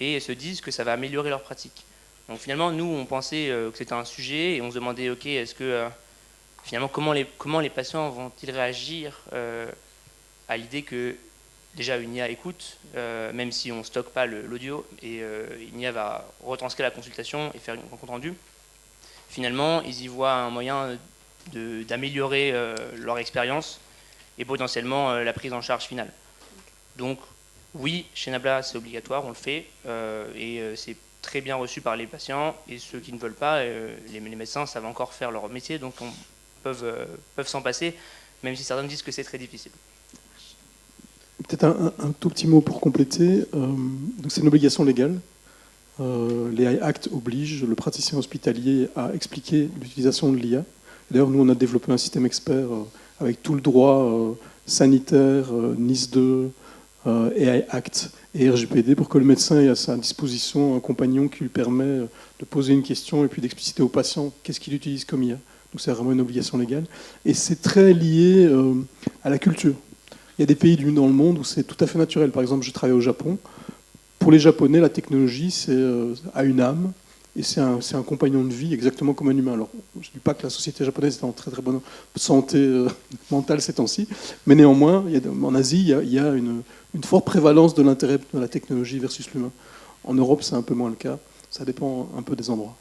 S7: et se disent que ça va améliorer leur pratique. Donc finalement, nous, on pensait que c'était un sujet et on se demandait, ok, est-ce que finalement, comment les patients vont-ils réagir à l'idée que déjà une IA écoute, même si on ne stocke pas l'audio, et une IA va retranscrire la consultation et faire un compte rendu. Finalement, ils y voient un moyen d'améliorer leur expérience et potentiellement la prise en charge finale. Donc oui, chez Nabla, c'est obligatoire, on le fait, et c'est très bien reçu par les patients, et ceux qui ne veulent pas, les médecins savent encore faire leur métier, donc peuvent s'en passer, même si certains disent que c'est très difficile.
S6: Peut-être un tout petit mot pour compléter. Donc c'est une obligation légale. Les AI Act obligent le praticien hospitalier à expliquer l'utilisation de l'IA. D'ailleurs, nous, on a développé un système expert avec tout le droit sanitaire, NIS 2, AI Act et RGPD pour que le médecin ait à sa disposition un compagnon qui lui permet de poser une question et puis d'expliciter au patient qu'est-ce qu'il utilise comme IA. Donc c'est vraiment une obligation légale. Et c'est très lié à la culture. Il y a des pays dans le monde où c'est tout à fait naturel. Par exemple, je travaille au Japon. Pour les Japonais, la technologie a une âme et c'est un compagnon de vie exactement comme un humain. Alors, je ne dis pas que la société japonaise est en très très bonne santé mentale ces temps-ci, mais néanmoins, en Asie, il y a une forte prévalence de l'intérêt de la technologie versus l'humain. En Europe, c'est un peu moins le cas. Ça dépend un peu des endroits.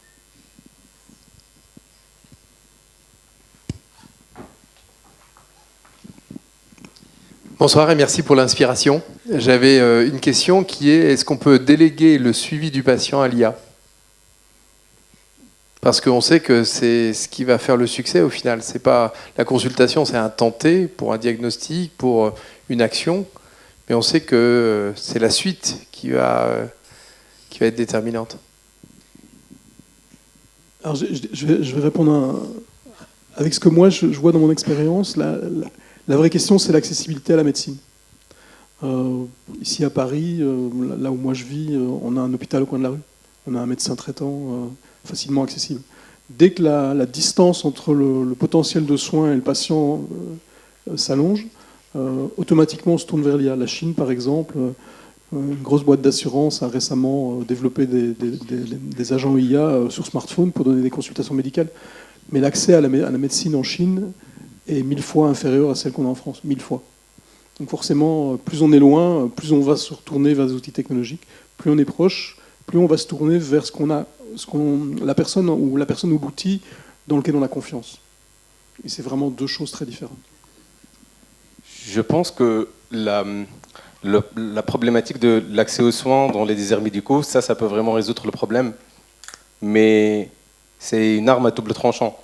S9: Bonsoir et merci pour l'inspiration. J'avais une question qui est, est-ce qu'on peut déléguer le suivi du patient à l'IA? Parce qu'on sait que c'est ce qui va faire le succès au final. C'est pas la consultation, c'est un tenté pour un diagnostic, pour une action, mais on sait que c'est la suite qui va être déterminante.
S6: Alors je vais répondre avec ce que moi je vois dans mon expérience. La vraie question, c'est l'accessibilité à la médecine. Ici à Paris, là où moi je vis, on a un hôpital au coin de la rue. On a un médecin traitant facilement accessible. Dès que la distance entre le potentiel de soins et le patient s'allonge, automatiquement on se tourne vers l'IA. La Chine, par exemple, une grosse boîte d'assurance a récemment développé des agents IA sur smartphone pour donner des consultations médicales. Mais l'accès à la médecine en Chine est 1000 fois inférieure à celle qu'on a en France, 1000 fois. Donc forcément, plus on est loin, plus on va se retourner vers des outils technologiques. Plus on est proche, plus on va se tourner vers la personne ou l'outil dans lequel on a confiance. Et c'est vraiment deux choses très différentes.
S5: Je pense que la problématique de l'accès aux soins dans les déserts médicaux, ça peut vraiment résoudre le problème. Mais c'est une arme à double tranchant.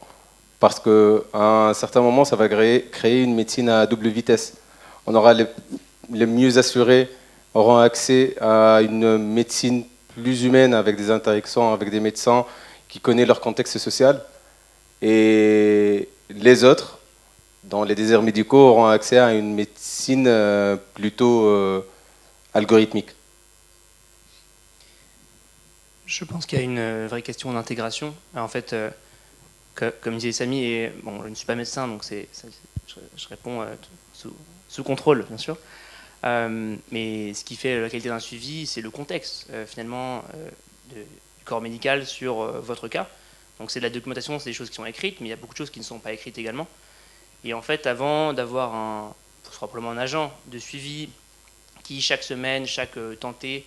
S5: Parce qu'à un certain moment, ça va créer une médecine à double vitesse. On aura les mieux assurés auront accès à une médecine plus humaine avec des interactions avec des médecins qui connaissent leur contexte social. Et les autres, dans les déserts médicaux, auront accès à une médecine plutôt algorithmique.
S7: Je pense qu'il y a une vraie question d'intégration. En fait, comme disait Samy, et bon, je ne suis pas médecin, donc je réponds sous contrôle, bien sûr. Mais ce qui fait la qualité d'un suivi, c'est le contexte, finalement, du corps médical sur votre cas. Donc c'est de la documentation, c'est des choses qui sont écrites, mais il y a beaucoup de choses qui ne sont pas écrites également. Et en fait, avant d'avoir probablement un agent de suivi qui, chaque semaine, chaque tenté,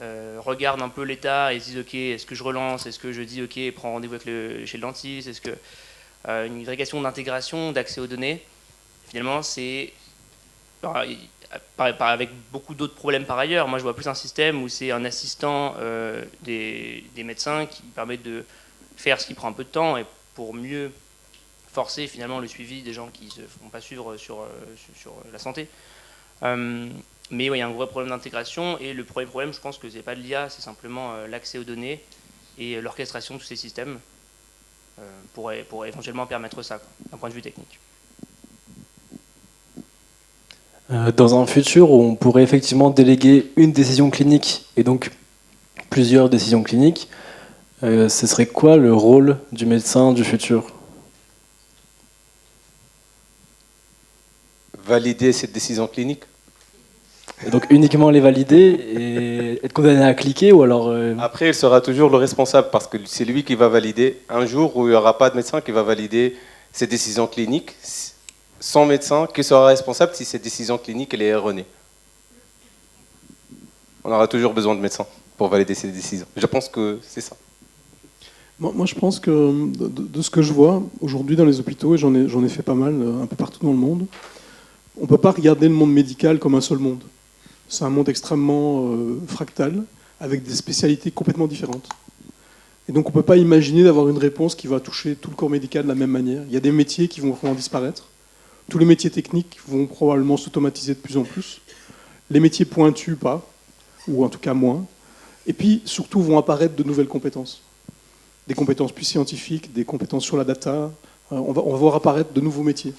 S7: regarde un peu l'état et se dit ok, est-ce que je relance, est-ce que je dis ok, prends rendez-vous chez le dentiste, est-ce que une vraie question d'intégration, d'accès aux données, finalement c'est avec beaucoup d'autres problèmes par ailleurs. Moi, je vois plus un système où c'est un assistant des médecins qui permet de faire ce qui prend un peu de temps et pour mieux forcer finalement le suivi des gens qui ne se font pas suivre sur la santé. Mais ouais, il y a un vrai problème d'intégration, et le premier problème, je pense que c'est pas de l'IA, c'est simplement l'accès aux données et l'orchestration de tous ces systèmes pour éventuellement permettre ça, d'un point de vue technique.
S10: Dans un futur où on pourrait effectivement déléguer une décision clinique et donc plusieurs décisions cliniques, ce serait quoi le rôle du médecin du futur ?
S5: Valider cette décision clinique.
S10: Et donc uniquement les valider et être condamné à cliquer, ou alors...
S5: Après, il sera toujours le responsable parce que c'est lui qui va valider. Un jour où il n'y aura pas de médecin qui va valider ces décisions cliniques, son médecin qui sera responsable si cette décision clinique elle est erronée. On aura toujours besoin de médecins pour valider ces décisions. Je pense que c'est ça.
S6: Moi, je pense que de ce que je vois aujourd'hui dans les hôpitaux, et j'en ai fait pas mal un peu partout dans le monde, on ne peut pas regarder le monde médical comme un seul monde. C'est un monde extrêmement fractal, avec des spécialités complètement différentes. Et donc on ne peut pas imaginer d'avoir une réponse qui va toucher tout le corps médical de la même manière. Il y a des métiers qui vont vraiment disparaître. Tous les métiers techniques vont probablement s'automatiser de plus en plus. Les métiers pointus, pas, ou en tout cas moins. Et puis surtout vont apparaître de nouvelles compétences. Des compétences plus scientifiques, des compétences sur la data. On va voir apparaître de nouveaux métiers.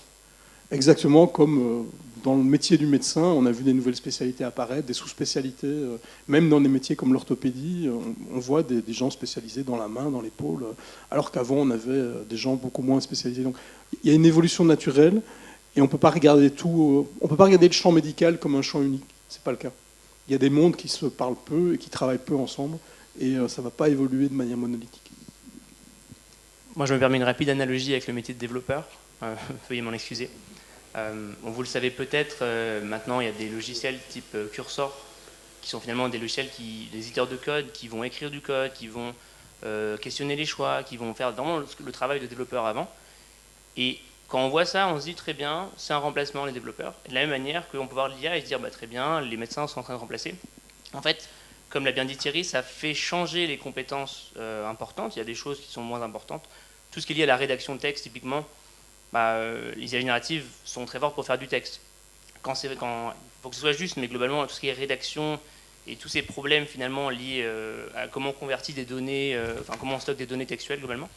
S6: Exactement comme dans le métier du médecin, on a vu des nouvelles spécialités apparaître, des sous-spécialités. Même dans des métiers comme l'orthopédie, on voit des gens spécialisés dans la main, dans l'épaule, alors qu'avant on avait des gens beaucoup moins spécialisés. Donc il y a une évolution naturelle et on ne peut pas regarder tout. On peut pas regarder le champ médical comme un champ unique. C'est pas le cas. Il y a des mondes qui se parlent peu et qui travaillent peu ensemble, et ça ne va pas évoluer de manière monolithique.
S7: Moi, je me permets une rapide analogie avec le métier de développeur. Veuillez m'en excuser. Vous le savez peut-être, maintenant il y a des logiciels type Cursor qui sont finalement des logiciels des éditeurs de code qui vont écrire du code, qui vont questionner les choix, qui vont faire vraiment le travail de développeur avant. Et quand on voit ça, on se dit très bien, c'est un remplacement les développeurs. Et de la même manière qu'on peut voir l'IA et se dire très bien, les médecins sont en train de remplacer. En fait, comme l'a bien dit Thierry, ça fait changer les compétences importantes. Il y a des choses qui sont moins importantes. Tout ce qui est lié à la rédaction de texte, typiquement, les IA génératives sont très fortes pour faire du texte. Il faut que ce soit juste, mais globalement, tout ce qui est rédaction et tous ces problèmes finalement liés à comment on convertit des données, comment on stocke des données textuelles globalement,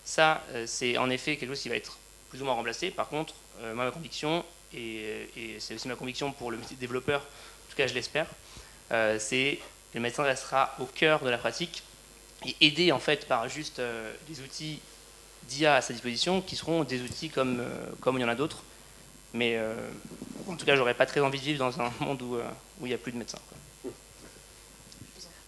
S7: ça, c'est en effet quelque chose qui va être plus ou moins remplacé. Par contre, moi, ma conviction, et c'est aussi ma conviction pour le métier de développeur, en tout cas je l'espère, c'est que le médecin restera au cœur de la pratique et aidé en fait par juste des outils d'IA à sa disposition qui seront des outils comme il y en a d'autres. Mais en tout cas, j'aurais pas très envie de vivre dans un monde où il n'y a plus de médecins.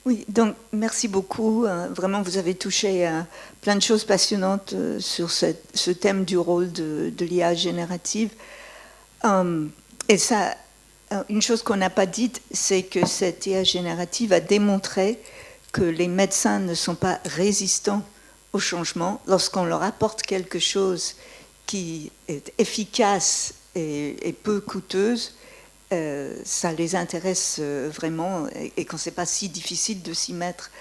S11: Oui, donc merci beaucoup. Vraiment, vous avez touché à plein de choses passionnantes sur ce thème du rôle de l'IA générative. Et ça, une chose qu'on n'a pas dite, c'est que cette IA générative a démontré que les médecins ne sont pas résistants au changement. Lorsqu'on leur apporte quelque chose qui est efficace et peu coûteuse, ça les intéresse vraiment, et quand c'est pas si difficile de s'y mettre.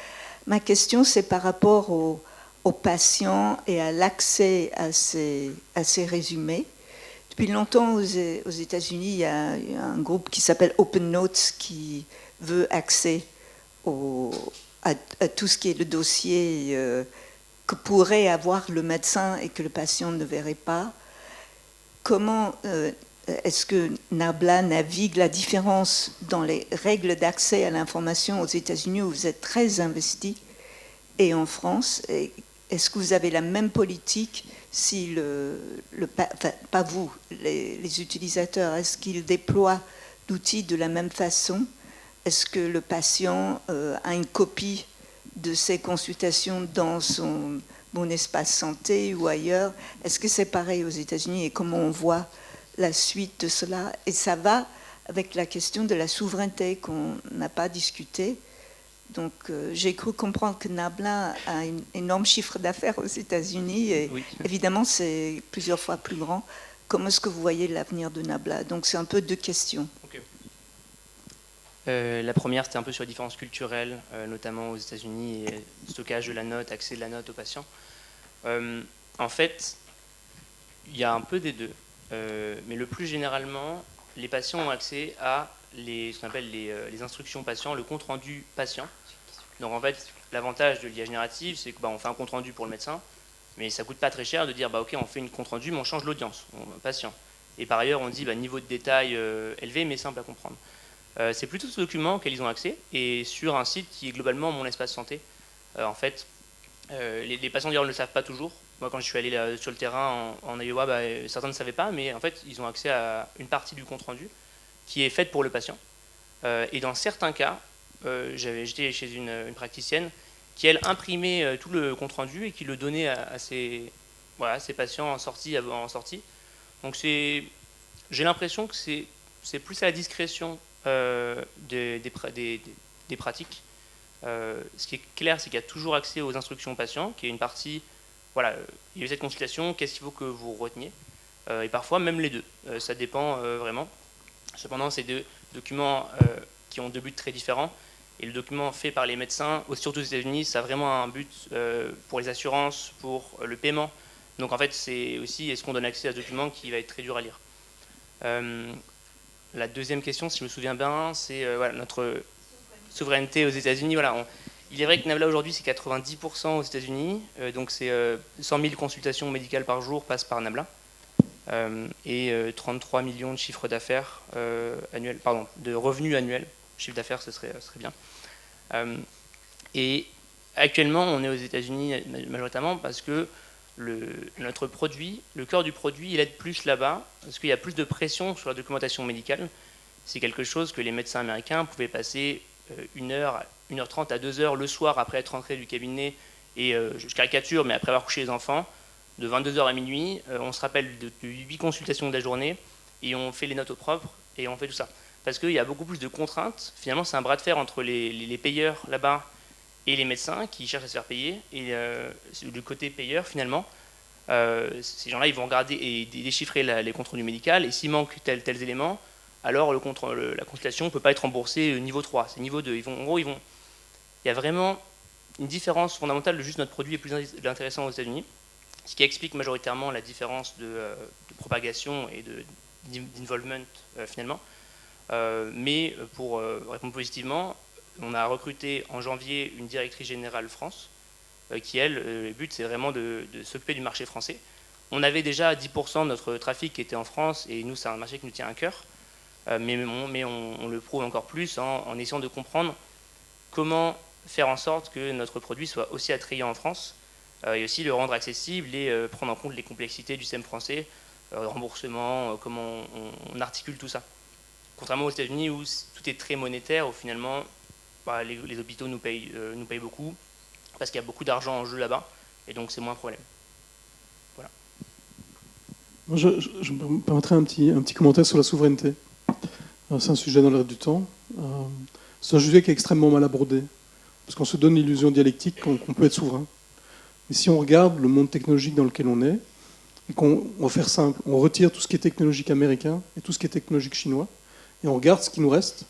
S11: Ma question, c'est par rapport aux patients et à l'accès à ces résumés. Depuis longtemps, aux États-Unis, il y a un groupe qui s'appelle Open Notes qui veut accès à tout ce qui est le dossier que pourrait avoir le médecin et que le patient ne verrait pas. Comment est-ce que Nabla navigue la différence dans les règles d'accès à l'information aux États-Unis où vous êtes très investi et en France? Est-ce que vous avez la même politique si pas vous, les utilisateurs, est-ce qu'ils déploient l'outil de la même façon? Est-ce que le patient a une copie de ses consultations dans mon espace santé ou ailleurs? Est-ce que c'est pareil aux États-Unis et comment on voit la suite de cela? Et ça va avec la question de la souveraineté qu'on n'a pas discutée. Donc j'ai cru comprendre que Nabla a un énorme chiffre d'affaires aux États-Unis et oui. Évidemment c'est plusieurs fois plus grand. Comment est-ce que vous voyez l'avenir de Nabla? Donc c'est un peu deux questions.
S7: Okay. La première, c'était un peu sur les différences culturelles, notamment aux États-Unis, et stockage de la note, accès de la note aux patients. En fait, il y a un peu des deux. Mais le plus généralement, les patients ont accès à ce qu'on appelle les instructions patients, le compte-rendu patient. Donc en fait, l'avantage de l'IA générative, c'est qu'on fait un compte-rendu pour le médecin, mais ça ne coûte pas très cher de dire ok, on fait une compte-rendu, mais on change l'audience, patient. Et par ailleurs, on dit niveau de détail élevé, mais simple à comprendre. C'est plutôt ce document auquel ils ont accès, et sur un site qui est globalement mon espace santé. En fait, les patients d'ailleurs ne le savent pas toujours. Moi, quand je suis allé sur le terrain en Iowa, certains ne savaient pas, mais en fait, ils ont accès à une partie du compte-rendu qui est faite pour le patient. Et dans certains cas, j'étais chez une praticienne qui, elle, imprimait tout le compte-rendu et qui le donnait à ses patients en sortie. Donc, j'ai l'impression que c'est plus à la discrétion des pratiques. Ce qui est clair, c'est qu'il y a toujours accès aux instructions patients, qui est une partie... Voilà, il y a eu cette consultation, qu'est-ce qu'il faut que vous reteniez, et parfois même les deux, ça dépend vraiment. Cependant, c'est deux documents qui ont deux buts très différents, et le document fait par les médecins, surtout aux États-Unis, ça a vraiment un but pour les assurances, pour le paiement. Donc en fait, c'est aussi, est-ce qu'on donne accès à ce document qui va être très dur à lire. La deuxième question, si je me souviens bien, c'est notre souveraineté aux États-Unis. Voilà, il est vrai que Nabla aujourd'hui c'est 90% aux États-Unis, donc c'est 100 000 consultations médicales par jour passent par Nabla, et 33 millions de chiffres d'affaires annuels, pardon, de revenus annuels. Chiffre d'affaires, ce serait bien. Et actuellement, on est aux États-Unis majoritairement parce que notre produit, le cœur du produit, il aide plus là-bas parce qu'il y a plus de pression sur la documentation médicale. C'est quelque chose que les médecins américains pouvaient passer 1h30 à 2h le soir après être rentré du cabinet, et je caricature, mais après avoir couché les enfants, de 22h à minuit, on se rappelle de 8 consultations de la journée, et on fait les notes au propre, et on fait tout ça. Parce qu'il y a beaucoup plus de contraintes. Finalement, c'est un bras de fer entre les payeurs là-bas et les médecins qui cherchent à se faire payer. Et du côté payeur, finalement, ces gens-là, ils vont regarder et déchiffrer les comptes rendus médicaux, et s'il manque tels éléments, alors la consultation ne peut pas être remboursée niveau 3, c'est niveau 2. Il y a vraiment une différence fondamentale de juste notre produit est plus intéressant aux États-Unis, ce qui explique majoritairement la différence de propagation et d'involvement finalement. Mais pour répondre positivement, on a recruté en janvier une directrice générale France, qui elle, le but c'est vraiment de s'occuper du marché français. On avait déjà 10% de notre trafic qui était en France, et nous c'est un marché qui nous tient à cœur. Mais on le prouve encore plus en essayant de comprendre comment faire en sorte que notre produit soit aussi attrayant en France, et aussi le rendre accessible et prendre en compte les complexités du système français, remboursement, comment on articule tout ça. Contrairement aux États-Unis où tout est très monétaire, où finalement les hôpitaux nous payent beaucoup, parce qu'il y a beaucoup d'argent en jeu là-bas, et donc c'est moins un problème. Voilà.
S6: Je me permettrai un petit commentaire sur la souveraineté. C'est un sujet dans l'air du temps. C'est un sujet qui est extrêmement mal abordé, parce qu'on se donne l'illusion dialectique qu'on peut être souverain. Mais si on regarde le monde technologique dans lequel on est, et qu'on va faire simple, on retire tout ce qui est technologique américain et tout ce qui est technologique chinois, et on regarde ce qui nous reste,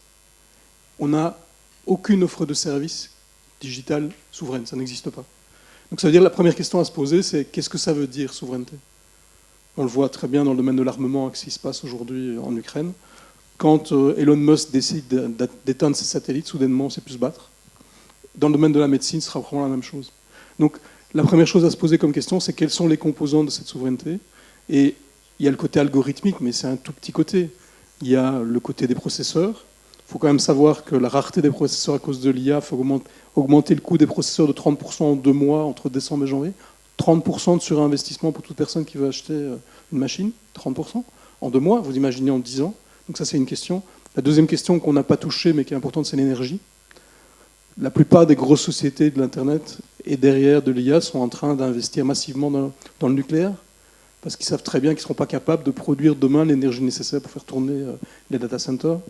S6: on n'a aucune offre de service digital souveraine, ça n'existe pas. Donc ça veut dire la première question à se poser, c'est qu'est-ce que ça veut dire souveraineté ? On le voit très bien dans le domaine de l'armement avec ce qui se passe aujourd'hui en Ukraine. Quand Elon Musk décide d'éteindre ses satellites, soudainement, on ne sait plus se battre. Dans le domaine de la médecine, ce sera vraiment la même chose. Donc, la première chose à se poser comme question, c'est quels sont les composants de cette souveraineté. Et il y a le côté algorithmique, mais c'est un tout petit côté. Il y a le côté des processeurs. Il faut quand même savoir que la rareté des processeurs à cause de l'IA fait augmenter le coût des processeurs de 30% en 2 mois, entre décembre et janvier. 30% de surinvestissement pour toute personne qui veut acheter une machine. 30% en 2 mois, vous imaginez en 10 ans. Donc ça, c'est une question. La deuxième question qu'on n'a pas touchée, mais qui est importante, c'est l'énergie. La plupart des grosses sociétés de l'Internet et derrière de l'IA sont en train d'investir massivement dans le nucléaire, parce qu'ils savent très bien qu'ils ne seront pas capables de produire demain l'énergie nécessaire pour faire tourner les data centers.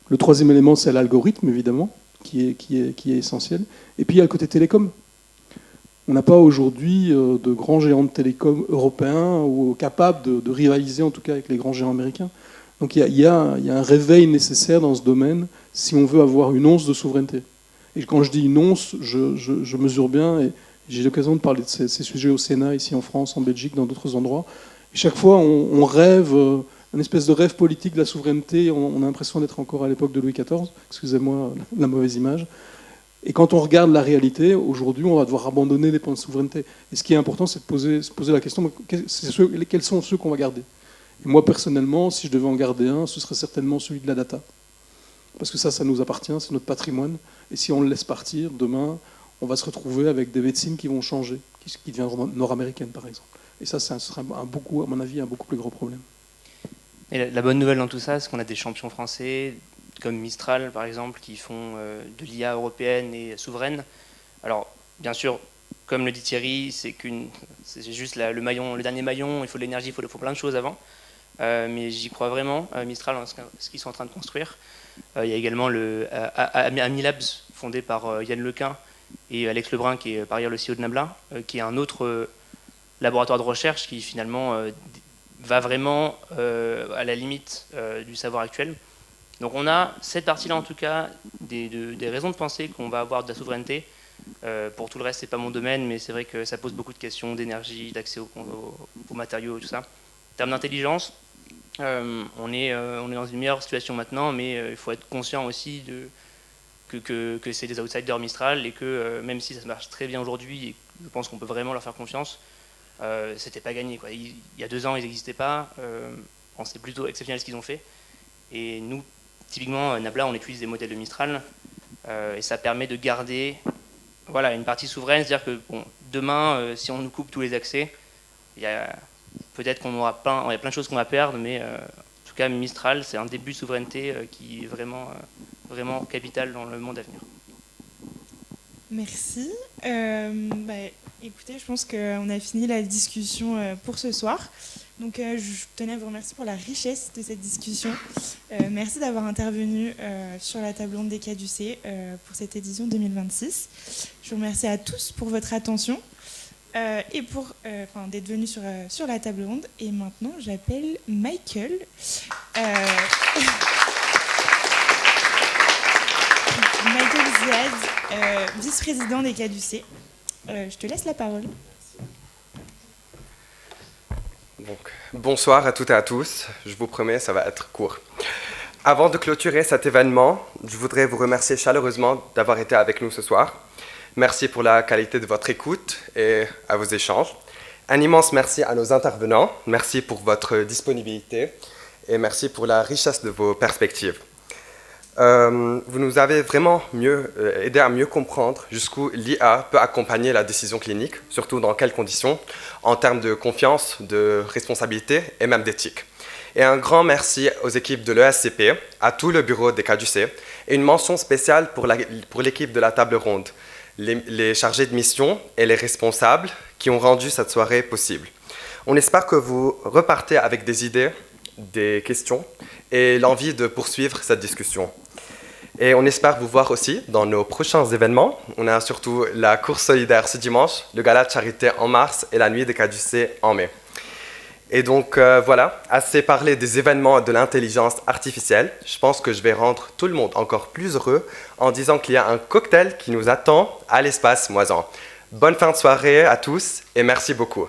S6: Le troisième élément, c'est l'algorithme, évidemment, qui est essentiel. Et puis, il y a le côté télécom. On n'a pas aujourd'hui de grands géants de télécom européens ou capables de rivaliser, en tout cas, avec les grands géants américains. Donc il y a un réveil nécessaire dans ce domaine si on veut avoir une once de souveraineté. Et quand je dis une once, je mesure bien, et j'ai l'occasion de parler de ces sujets au Sénat, ici en France, en Belgique, dans d'autres endroits. Et chaque fois, on rêve, une espèce de rêve politique de la souveraineté, on a l'impression d'être encore à l'époque de Louis XIV, excusez-moi la mauvaise image. Et quand on regarde la réalité, aujourd'hui, on va devoir abandonner les points de souveraineté. Et ce qui est important, c'est de se poser la question, quels sont ceux qu'on va garder ? Et moi, personnellement, si je devais en garder un, ce serait certainement celui de la data. Parce que ça nous appartient, c'est notre patrimoine. Et si on le laisse partir, demain, on va se retrouver avec des médecines qui vont changer, qui deviendront nord-américaines, par exemple. Et ça sera à mon avis, un beaucoup plus gros problème.
S7: Et la bonne nouvelle dans tout ça, c'est qu'on a des champions français, comme Mistral, par exemple, qui font de l'IA européenne et souveraine. Alors, bien sûr, comme le dit Thierry, c'est juste le dernier maillon, il faut de l'énergie, il faut plein de choses avant. Mais j'y crois vraiment, Mistral, ce qu'ils sont en train de construire. Il y a également le Amilabs, fondé par Yann Lequin et Alex Lebrun, qui est par ailleurs le CEO de Nabla, qui est un autre laboratoire de recherche qui finalement va vraiment à la limite du savoir actuel. Donc on a cette partie-là en tout cas, des raisons de penser qu'on va avoir de la souveraineté. Pour tout le reste, c'est pas mon domaine, mais c'est vrai que ça pose beaucoup de questions d'énergie, d'accès aux matériaux et tout ça. En termes d'intelligence, on est dans une meilleure situation maintenant, mais il faut être conscient aussi que c'est des outsiders Mistral et que même si ça marche très bien aujourd'hui, et je pense qu'on peut vraiment leur faire confiance, c'était pas gagné, quoi. Il y a 2 ans, ils n'existaient pas. C'est plutôt exceptionnel ce qu'ils ont fait. Et nous, typiquement, Nabla, on utilise des modèles de Mistral et ça permet de garder une partie souveraine, c'est-à-dire que demain, si on nous coupe tous les accès, peut-être qu'on aura plein de choses qu'on va perdre, mais en tout cas, Mistral, c'est un début de souveraineté qui est vraiment, vraiment capital dans le monde à venir.
S4: Merci. Écoutez, je pense qu'on a fini la discussion pour ce soir. Donc, je tenais à vous remercier pour la richesse de cette discussion. Merci d'avoir intervenu sur la table ronde des Caducées pour cette édition 2026. Je vous remercie à tous pour votre attention et pour d'être venus sur la table ronde. Et maintenant, j'appelle Michael. Michael Ziad, vice-président des Caducées. Je te laisse la parole.
S12: Donc, bonsoir à toutes et à tous. Je vous promets, ça va être court. Avant de clôturer cet événement, je voudrais vous remercier chaleureusement d'avoir été avec nous ce soir. Merci pour la qualité de votre écoute et à vos échanges. Un immense merci à nos intervenants. Merci pour votre disponibilité et merci pour la richesse de vos perspectives. Vous nous avez vraiment aidé à mieux comprendre jusqu'où l'IA peut accompagner la décision clinique, surtout dans quelles conditions, en termes de confiance, de responsabilité et même d'éthique. Et un grand merci aux équipes de l'ESCP, à tout le bureau des Caducées, et une mention spéciale pour l'équipe de la table ronde, les chargés de mission et les responsables qui ont rendu cette soirée possible. On espère que vous repartez avec des idées, des questions et l'envie de poursuivre cette discussion. Et on espère vous voir aussi dans nos prochains événements. On a surtout la course solidaire ce dimanche, le gala de charité en mars et la nuit des Caducées en mai. Et donc voilà, assez parlé des événements de l'intelligence artificielle. Je pense que je vais rendre tout le monde encore plus heureux en disant qu'il y a un cocktail qui nous attend à l'espace Moisan. Bonne fin de soirée à tous et merci beaucoup.